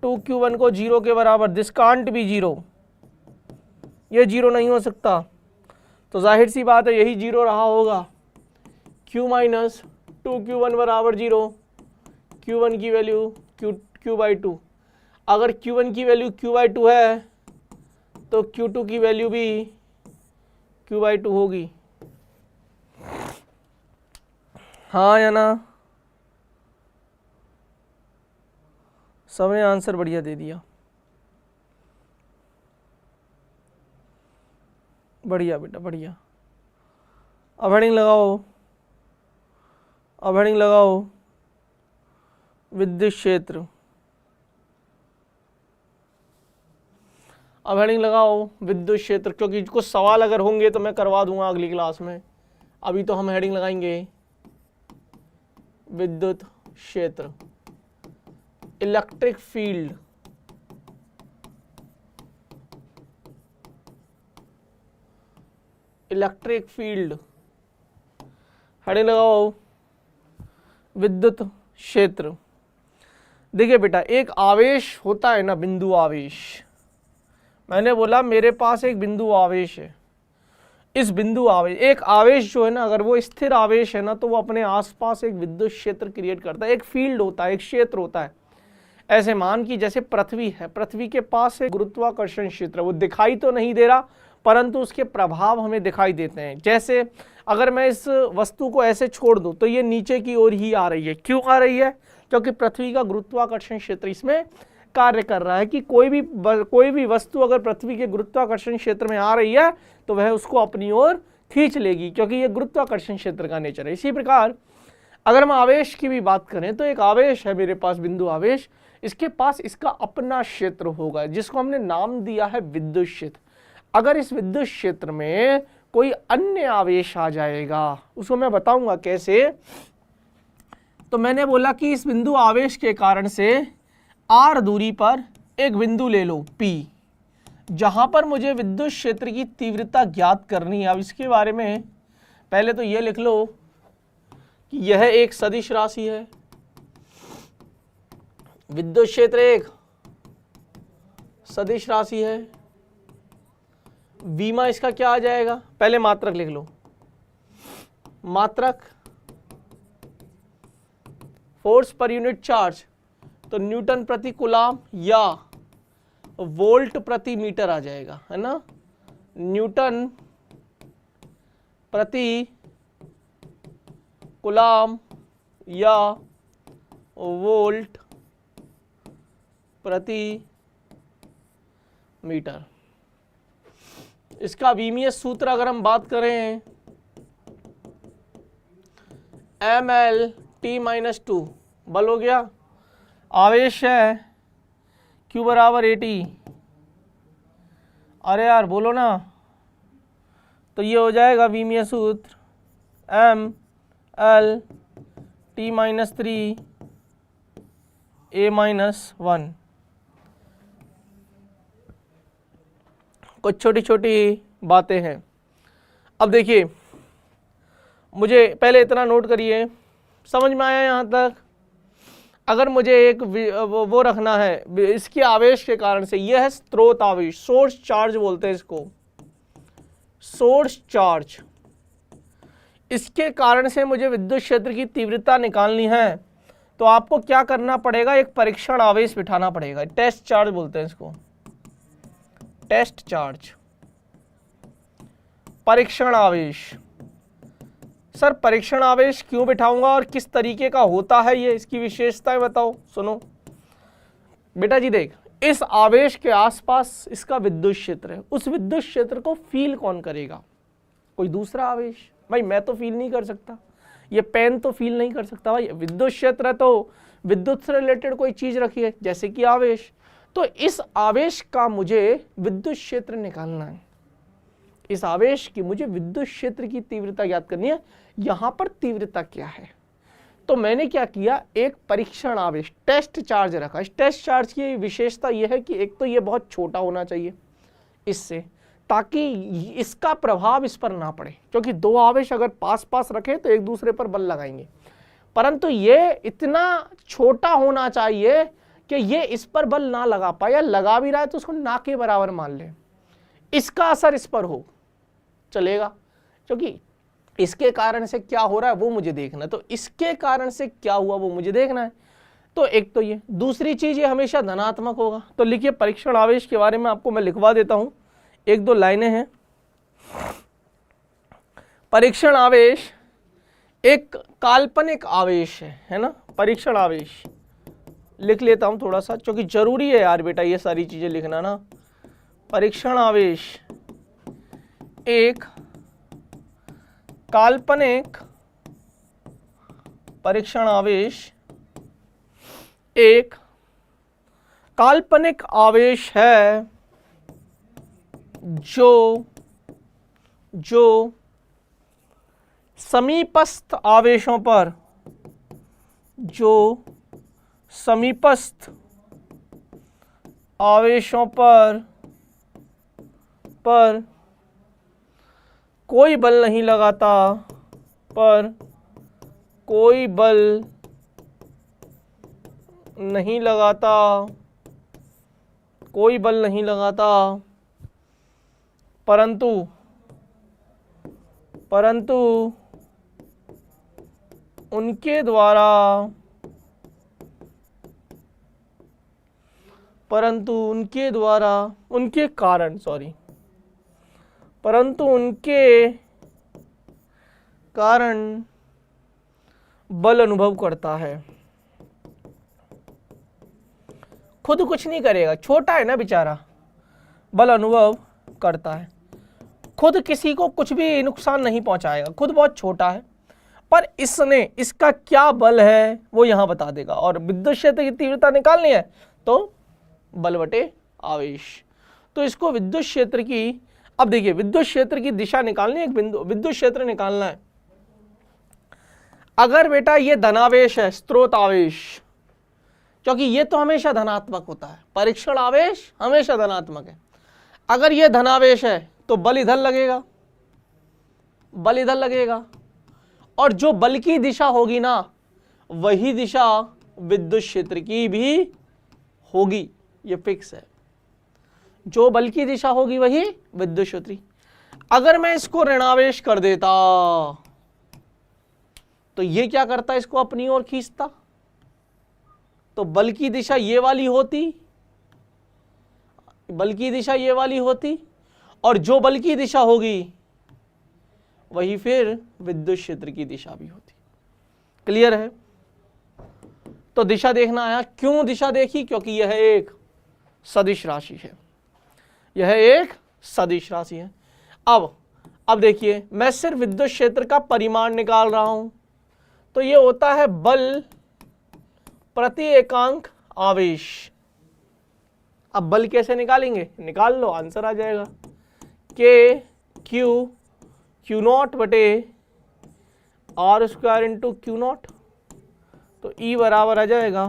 2Q1 को जीरो के बराबर, दिस कांट बी जीरो, ये जीरो नहीं हो सकता, तो जाहिर सी बात है यही जीरो रहा होगा। Q माइनस 2Q1 बराबर जीरो, Q1 की वैल्यू Q बाई 2, अगर Q1 की वैल्यू Q बाई 2 है तो Q2 की वैल्यू भी Q बाई 2 होगी, हाँ या ना। सबने आंसर बढ़िया दे दिया, बढ़िया बेटा बढ़िया। अब हेडिंग लगाओ, अब हेडिंग लगाओ विद्युत क्षेत्र, अब हेडिंग लगाओ विद्युत क्षेत्र, क्योंकि कुछ सवाल अगर होंगे तो मैं करवा दूंगा अगली क्लास में। अभी तो हम हेडिंग लगाएंगे विद्युत क्षेत्र, electric field, electric field, heading लगाओ विद्युत क्षेत्र। देखिए बेटा, एक आवेश होता है ना, बिंदु आवेश, मैंने बोला मेरे पास एक बिंदु आवेश है, इस बिंदु आवेश, एक आवेश जो है ना, अगर वो स्थिर आवेश है ना तो वो अपने आसपास एक विद्युत क्षेत्र क्रिएट करता है, एक फील्ड होता है, एक क्षेत्र होता है। ऐसे मान कि जैसे पृथ्वी है, पृथ्वी के पास एक गुरुत्वाकर्षण क्षेत्र है, वो दिखाई तो नहीं दे रहा परंतु उसके प्रभाव हमें दिखाई देते हैं। जैसे अगर मैं इस वस्तु को ऐसे छोड़ दूं तो ये नीचे की ओर ही आ रही है। क्यों आ रही है? क्योंकि पृथ्वी का गुरुत्वाकर्षण क्षेत्र इसमें कार्य कर रहा है कि कोई भी वस्तु अगर पृथ्वी के गुरुत्वाकर्षण क्षेत्र में आ रही है तो वह उसको अपनी ओर खींच लेगी, क्योंकि यह गुरुत्वाकर्षण क्षेत्र का नेचर है। इसी प्रकार अगर हम आवेश की भी बात करें तो एक आवेश है मेरे पास, बिंदु आवेश, इसके पास इसका अपना क्षेत्र होगा जिसको हमने नाम दिया है विद्युत क्षेत्र। अगर इस विद्युत क्षेत्र में कोई अन्य आवेश आ जाएगा, उसको मैं बताऊंगा कैसे। तो मैंने बोला कि इस बिंदु आवेश के कारण से r दूरी पर एक बिंदु ले लो P, जहां पर मुझे विद्युत क्षेत्र की तीव्रता ज्ञात करनी है। अब इसके बारे में पहले तो यह लिख लो कि यह एक सदिश राशि है, विद्युत क्षेत्र एक सदिश राशि है। वीमा इसका क्या आ जाएगा? पहले मात्रक लिख लो, मात्रक फोर्स पर यूनिट चार्ज, तो न्यूटन प्रति कूलाम या वोल्ट प्रति मीटर आ जाएगा, है ना। न्यूटन प्रति कूलाम या वोल्ट प्रति मीटर। इसका विमीय सूत्र अगर हम बात करें mL/T-2 बल हो गया, आवेश है Q बराबर AT। अरे यार बोलो ना, तो ये हो जाएगा विमीय सूत्र mL/T-3 A-1। कुछ छोटी छोटी बातें हैं। अब देखिए, मुझे पहले इतना नोट करिए, समझ में आया यहाँ तक? अगर मुझे एक वो रखना है इसके आवेश के कारण से, यह है स्रोत आवेश, सोर्स चार्ज बोलते हैं इसको, सोर्स चार्ज। इसके कारण से मुझे विद्युत क्षेत्र की तीव्रता निकालनी है, तो आपको क्या करना पड़ेगा? एक परीक्षण आवेश बिठाना पड़ेगा, टेस्ट चार्ज बोलते हैं इसको, टेस्ट चार्ज, परीक्षण आवेश। सर परीक्षण आवेश क्यों बिठाऊंगा और किस तरीके का होता है ये, इसकी विशेषताएं बताओ। सुनो बेटा जी, देख, इस आवेश के आसपास इसका विद्युत क्षेत्र है, उस विद्युत क्षेत्र को फील कौन करेगा? कोई दूसरा आवेश। भाई मैं तो फील नहीं कर सकता, ये पेन तो फील नहीं कर सकता। भाई विद्युत क्षेत्र है तो विद्युत से रिलेटेड कोई चीज रखी है, जैसे कि आवेश। तो इस आवेश का मुझे विद्युत क्षेत्र निकालना है, इस आवेश की मुझे विद्युत क्षेत्र की तीव्रता ज्ञात करनी है। यहां पर तीव्रता क्या है? तो मैंने क्या किया, एक परीक्षण आवेश टेस्ट चार्ज रखा। इस टेस्ट चार्ज की विशेषता यह है कि एक तो ये बहुत छोटा होना चाहिए इससे, ताकि इसका प्रभाव इस पर ना पड़े, क्योंकि दो आवेश अगर पास पास रखें तो एक दूसरे पर बल लगाएंगे, परंतु ये इतना छोटा होना चाहिए कि ये इस पर बल ना लगा पाए, या लगा भी रहा है तो उसको ना के बराबर मान ले, इसका असर इस पर हो चलेगा। क्योंकि इसके कारण से क्या हो रहा है वो मुझे देखना है, तो इसके कारण से क्या हुआ वो मुझे देखना है। तो एक तो ये, दूसरी चीज ये हमेशा धनात्मक होगा। तो लिखिए परीक्षण आवेश के बारे में आपको मैं लिखवा देता हूं, एक दो लाइनें हैं। परीक्षण आवेश एक काल्पनिक आवेश है ना। परीक्षण आवेश लिख लेता हूं थोड़ा सा, क्योंकि जरूरी है यार बेटा ये सारी चीजें लिखना ना। परीक्षण आवेश एक काल्पनिक, परीक्षण आवेश एक काल्पनिक आवेश है जो समीपस्थ आवेशों पर, जो समीपस्थ आवेशों पर कोई बल नहीं लगाता, पर कोई बल नहीं लगाता, कोई बल नहीं लगाता, परंतु उनके द्वारा, उनके कारण परंतु उनके कारण बल अनुभव करता है। खुद कुछ नहीं करेगा, छोटा है ना बेचारा, बल अनुभव करता है। खुद किसी को कुछ भी नुकसान नहीं पहुंचाएगा, खुद बहुत छोटा है, पर इसका क्या बल है वो यहां बता देगा। और विद्युत क्षेत्र की तीव्रता निकालनी है तो बल बटे आवेश। तो इसको विद्युत क्षेत्र की, अब देखिए विद्युत क्षेत्र की दिशा निकालनी है, एक बिंदु विद्युत क्षेत्र निकालना है। अगर बेटा ये धनावेश है, स्रोत आवेश, क्योंकि ये तो हमेशा धनात्मक होता है, परीक्षण आवेश हमेशा धनात्मक है। अगर ये धनावेश है तो बल इधर लगेगा, बल इधर लगेगा, और जो बल की दिशा होगी ना वही दिशा विद्युत क्षेत्र की भी होगी, ये फिक्स है। जो बल की दिशा होगी वही विद्युत क्षेत्र। अगर मैं इसको ऋणावेश कर देता तो ये क्या करता, इसको अपनी ओर खींचता, तो बल की दिशा ये वाली होती, बल की दिशा ये वाली होती, और जो बल की दिशा होगी वही फिर विद्युत क्षेत्र की दिशा भी होती। क्लियर है? तो दिशा देखना आया। क्यों दिशा देखी? क्योंकि यह एक सदिश राशि है, यह एक सदिश राशि है। अब देखिए, मैं सिर्फ विद्युत क्षेत्र का परिमाण निकाल रहा हूं, तो यह होता है बल प्रति एकांक आवेश। अब बल कैसे निकालेंगे? निकाल लो, आंसर आ जाएगा के क्यू नॉट बटे r square into q naught. तो ई बराबर आ जाएगा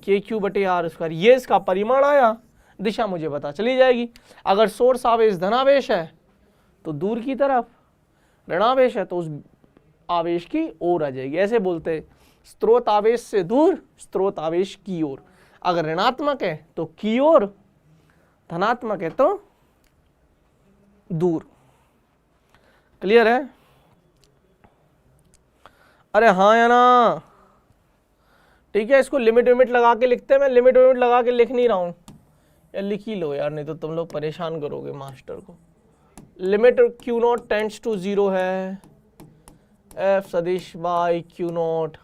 के क्यू बटे आर स्क्वायर। ये इसका परिमाण आया, दिशा मुझे पता चली जाएगी। अगर सोर्स आवेश धनावेश है तो दूर की तरफ, ऋणावेश है तो उस आवेश की ओर आ जाएगी। ऐसे बोलते हैं, स्रोत आवेश से दूर, स्रोत आवेश की ओर। अगर ऋणात्मक है तो की ओर, धनात्मक है तो दूर। क्लियर है? अरे हाँ या ना? ठीक है, इसको लिमिट लगा के लिखते हैं। मैं लिमिट लगा के लिख नहीं रहा हूं, यार लिख ही लो यार, नहीं तो तुम लोग परेशान करोगे मास्टर को। Limit q naught tends to 0 है, एफ सदिश बाई क्यू नॉट,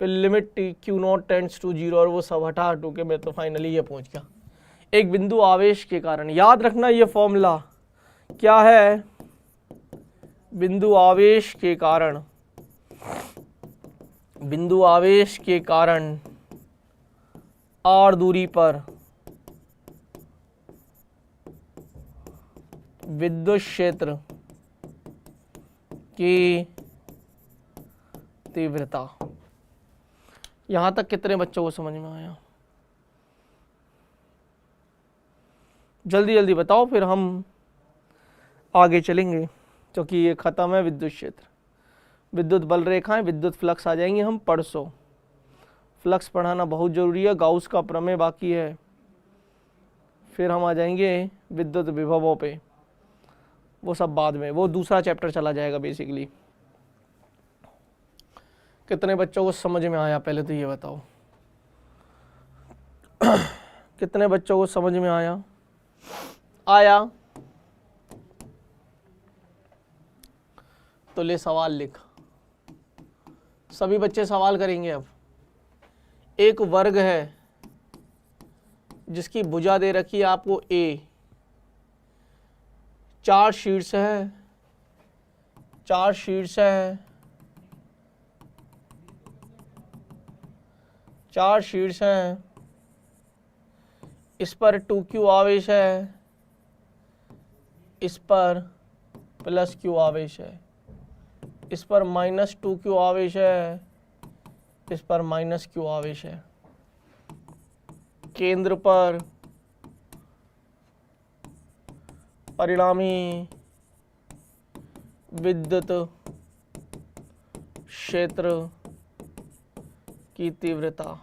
फिर limit q naught tends to 0, और वो सब हटा हटू के मैं तो फाइनली ये पहुंच गया। एक बिंदु आवेश के कारण, याद रखना ये फॉर्मूला क्या है, बिंदु आवेश के कारण, बिंदु आवेश के कारण r दूरी पर विद्युत क्षेत्र की तीव्रता। यहां तक कितने बच्चों को समझ में आया? जल्दी जल्दी बताओ, फिर हम आगे चलेंगे, क्योंकि ये खत्म है विद्युत क्षेत्र। विद्युत बल रेखाएं, विद्युत फ्लक्स आ जाएंगे हम परसों। फ्लक्स पढ़ाना बहुत जरूरी है, गाउस का प्रमेय बाकी है, फिर हम आ जाएंगे विद्युत विभवों पे, वो सब बाद में, वो दूसरा चैप्टर चला जाएगा बेसिकली। कितने बच्चों को समझ में आया पहले तो ये बताओ? कितने बच्चों को समझ में आया? तो ले सवाल लिख। सभी बच्चे सवाल करेंगे। अब एक वर्ग है जिसकी भुजा दे रखी है आपको A, 4 शीर्ष है, 4 शीर्ष है, 4 शीर्ष हैं, इस पर 2q आवेश है, इस पर +q आवेश है, इस पर -2q आवेश है, इस पर -q आवेश है। केंद्र पर परिणामी विद्युत क्षेत्र की तीव्रता,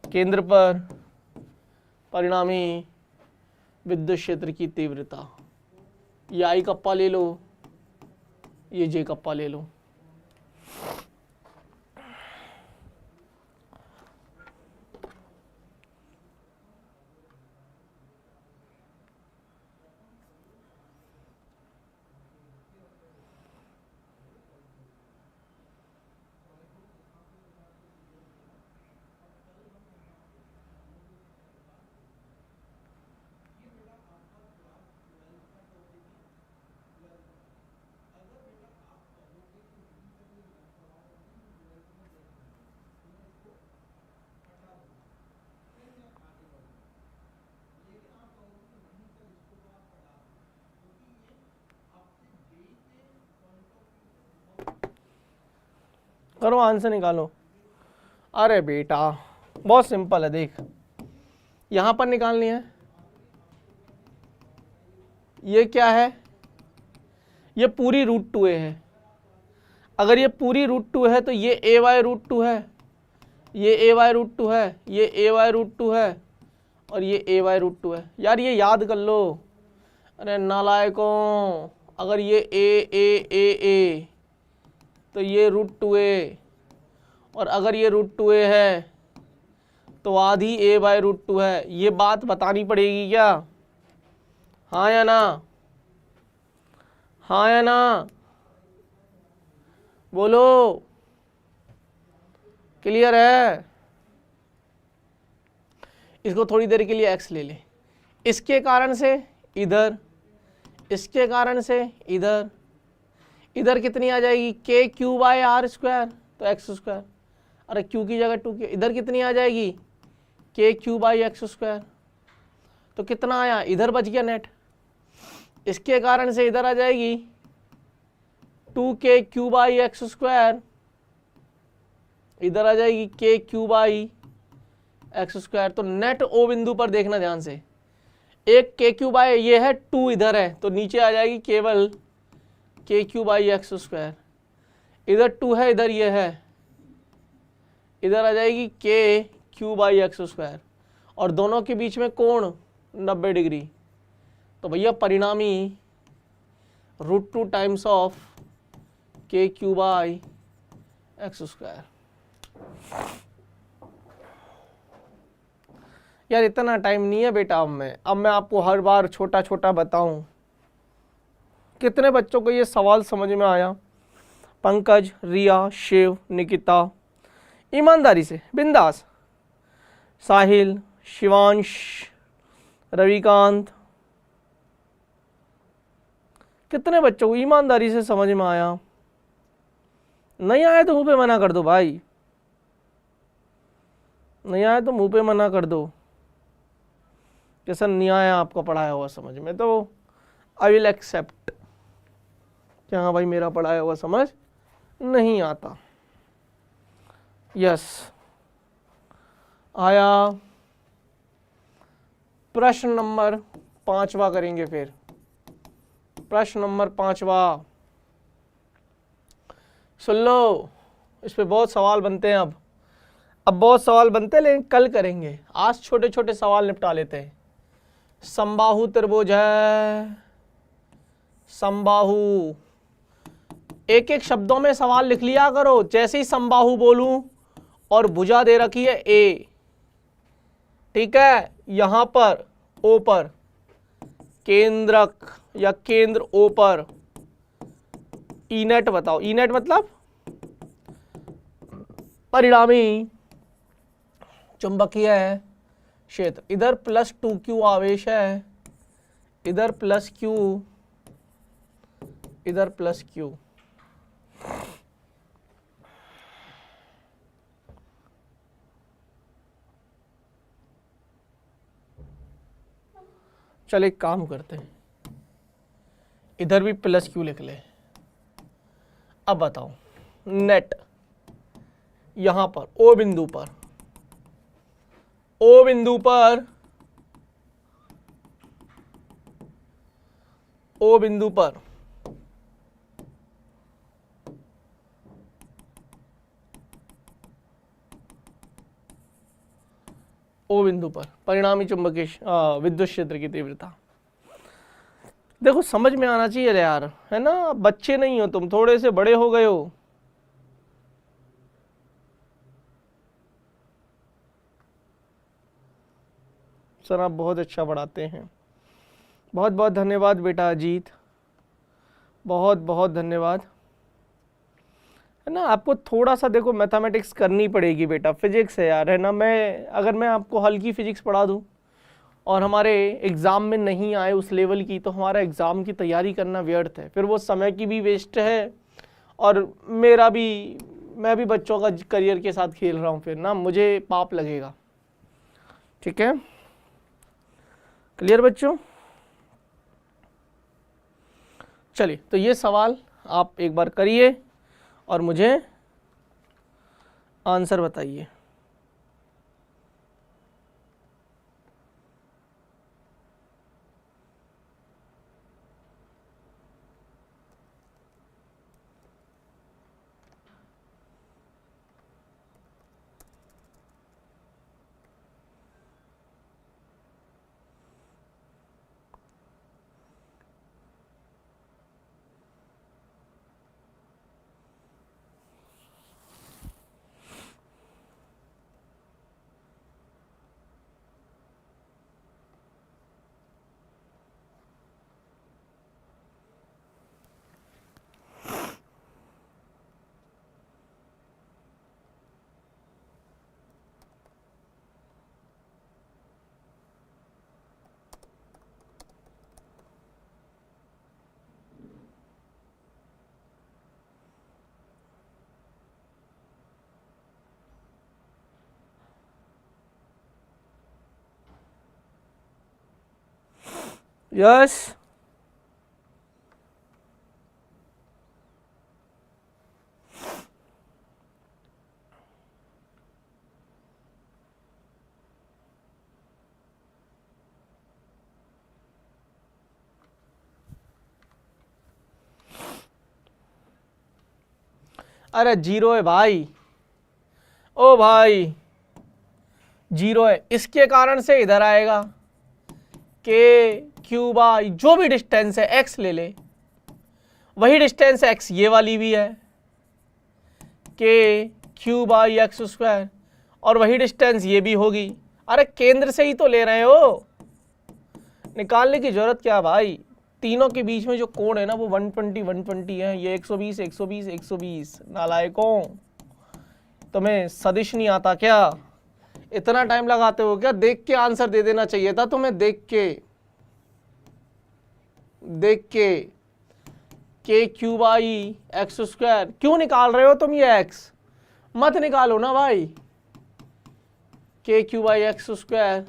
केंद्र पर परिणामी विद्युत क्षेत्र की तीव्रता। ये आई कप्पा ले लो, ये जे कप्पा ले लो। करो आंसर निकालो। अरे बेटा बहुत सिंपल है, देख यहां पर निकालनी है। ये क्या है, ये पूरी √2a है। अगर ये पूरी √2 है तो ये a/√2 है, ये a/√2 है, ये a/√2 है और ये a/√2 है। यार ये याद कर लो। अरे नालायकों, अगर ये a तो ये √2a, और अगर ये √2a है तो आधी a/√2 है। ये बात बतानी पड़ेगी क्या? हाँ या ना? हाँ या ना? बोलो, क्लियर है? इसको थोड़ी देर के लिए x ले ले, इसके कारण से इधर, इसके कारण से इधर, इधर कितनी आ जाएगी k³/r², तो x²। अरे q की जगह 2k, इधर कितनी आ जाएगी k³ तो कितना आया, इधर बच गया नेट। इसके कारण से इधर आ जाएगी 2k³, इधर आ जाएगी k³ तो नेट O बिंदु पर देखना ध्यान से, एक k³ ये है, 2 इधर है तो नीचे आ जाएगी केवल k³, इधर 2 है, इधर ये है, इधर आ जाएगी k³ और दोनों के बीच में कोण 90 डिग्री। तो भैया परिणामी √2 टाइम्स ऑफ k³। यार इतना टाइम नहीं है बेटा अब मैं आपको हर बार छोटा छोटा बताऊं। कितने बच्चों को ये सवाल समझ में आया? पंकज, रिया, शिव, निकिता, ईमानदारी से, बिंदास, साहिल, शिवांश, रविकांत, कितने बच्चों को ईमानदारी से समझ में आया? नहीं आया तो मुंह पे मना कर दो भाई, नहीं आया तो मुंह पे मना कर दो कि सर नहीं आया आपका पढ़ाया हुआ समझ में, तो आई विल एक्सेप्ट कि हाँ भाई मेरा पढ़ाया हुआ समझ नहीं आता। यस आया। प्रश्न नंबर 5वां करेंगे फिर। प्रश्न नंबर 5वां सुन लो, इस पे बहुत सवाल बनते हैं। अब बहुत सवाल बनते हैं लेकिन कल करेंगे, आज छोटे छोटे सवाल निपटा लेते हैं। समबाहु त्रिभुज है, समबाहु, एक एक शब्दों में सवाल लिख लिया करो। जैसे ही समबाहु बोलूं और भुजा दे रखी है ए, ठीक है, यहां पर ओ पर केंद्रक या केंद्र ओ पर ई नेट बताओ। ई नेट मतलब परिणामी चुंबकीय क्षेत्र। इधर +2q आवेश है, इधर +q, इधर +q। चल एक काम करते हैं, इधर भी +q लिख ले। अब बताओ नेट यहां पर ओ बिंदु पर, ओ बिंदु पर, ओ बिंदु पर ओ बिंदु पर परिणामी चुंबकीय विद्युत क्षेत्र की तीव्रता। देखो समझ में आना चाहिए यार, है ना? बच्चे नहीं हो तुम, थोड़े से बड़े हो गए हो। सर आप बहुत अच्छा पढ़ाते हैं, बहुत बहुत धन्यवाद बेटा अजीत, बहुत बहुत धन्यवाद। है ना, आपको थोड़ा सा देखो मैथमेटिक्स करनी पड़ेगी बेटा, फिजिक्स है यार, है ना? अगर मैं आपको हल्की फिजिक्स पढ़ा दूं और हमारे एग्ज़ाम में नहीं आए उस लेवल की, तो हमारा एग्ज़ाम की तैयारी करना व्यर्थ है, फिर वो समय की भी वेस्ट है और मैं भी बच्चों का करियर के साथ खेल रहा हूँ, फिर ना मुझे पाप लगेगा। ठीक है, क्लियर बच्चों? चलिए तो ये सवाल आप एक बार करिए और मुझे आंसर बताइए। यस, अरे जीरो है भाई, ओ भाई जीरो है, इसके कारण से इधर आएगा के क्यू बाई जो भी डिस्टेंस है एक्स ले ले, वही डिस्टेंस एक्स ये वाली भी है के क्यू बाई एक्स स्क्वायर, और वही डिस्टेंस ये भी होगी। अरे केंद्र से ही तो ले रहे हो, निकालने की जरूरत क्या भाई। तीनों के बीच में जो कोण है ना वो 120 120 है, ये 120 120 120। नालायकों, तुम्हें सदिश नहीं आता क्या? इतना टाइम लगाते हो क्या? देख के आंसर दे देना चाहिए था तुम्हें, देख के क्यू बाई एक्स स्क्वायर। क्यों निकाल रहे हो तुम ये एक्स? मत निकालो ना भाई, के क्यू बाई एक्स स्क्वायर।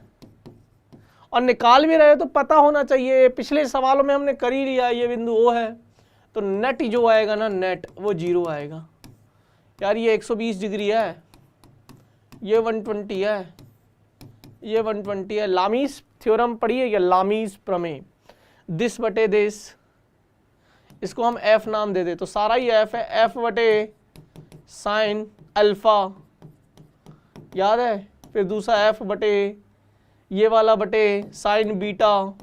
और निकाल भी रहे हो तो पता होना चाहिए, पिछले सवालों में हमने कर ही लिया, ये बिंदु ओ है, तो नेट जो आएगा ना, नेट वो जीरो आएगा। यार ये 120 डिग्री है, ये 120 है, ये 120 है। लामीस थ्योरम पढ़िए क्या? लामीस प्रमेय, दिस बटे दिस, इसको हम एफ नाम दे दे तो सारा ही एफ है, एफ बटे साइन अल्फा, याद है? फिर दूसरा एफ बटे ये वाला बटे साइन बीटा,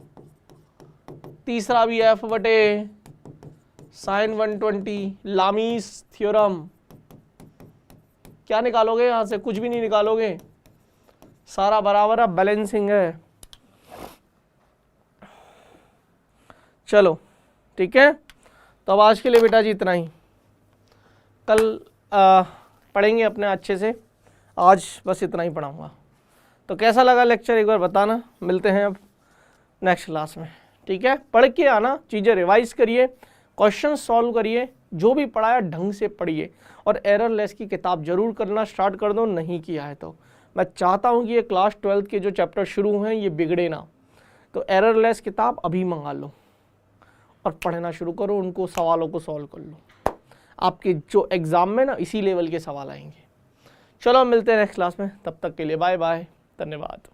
तीसरा भी एफ बटे साइन 120। लामीस थ्योरम। क्या निकालोगे यहां से? कुछ भी नहीं निकालोगे, सारा बराबर है, बैलेंसिंग है। चलो ठीक है, तो अब आज के लिए बेटा जी इतना ही, कल पढ़ेंगे अपने अच्छे से, आज बस इतना ही पढ़ाऊंगा। तो कैसा लगा लेक्चर एक बार बताना, मिलते हैं अब नेक्स्ट क्लास में, ठीक है? पढ़ के आना, चीज़ें रिवाइज करिए, क्वेश्चन सॉल्व करिए, जो भी पढ़ाया ढंग से पढ़िए, और एररलेस की किताब जरूर करना स्टार्ट कर दो, नहीं किया है तो। मैं चाहता हूँ कि ये क्लास 12 के जो चैप्टर शुरू हैं ये बिगड़े ना, तो एररलेस किताब अभी मंगा लो और पढ़ना शुरू करो, उनको सवालों को सॉल्व कर लो, आपके जो एग्ज़ाम में ना इसी लेवल के सवाल आएंगे। चलो मिलते हैं नेक्स्ट क्लास में, तब तक के लिए बाय बाय, धन्यवाद।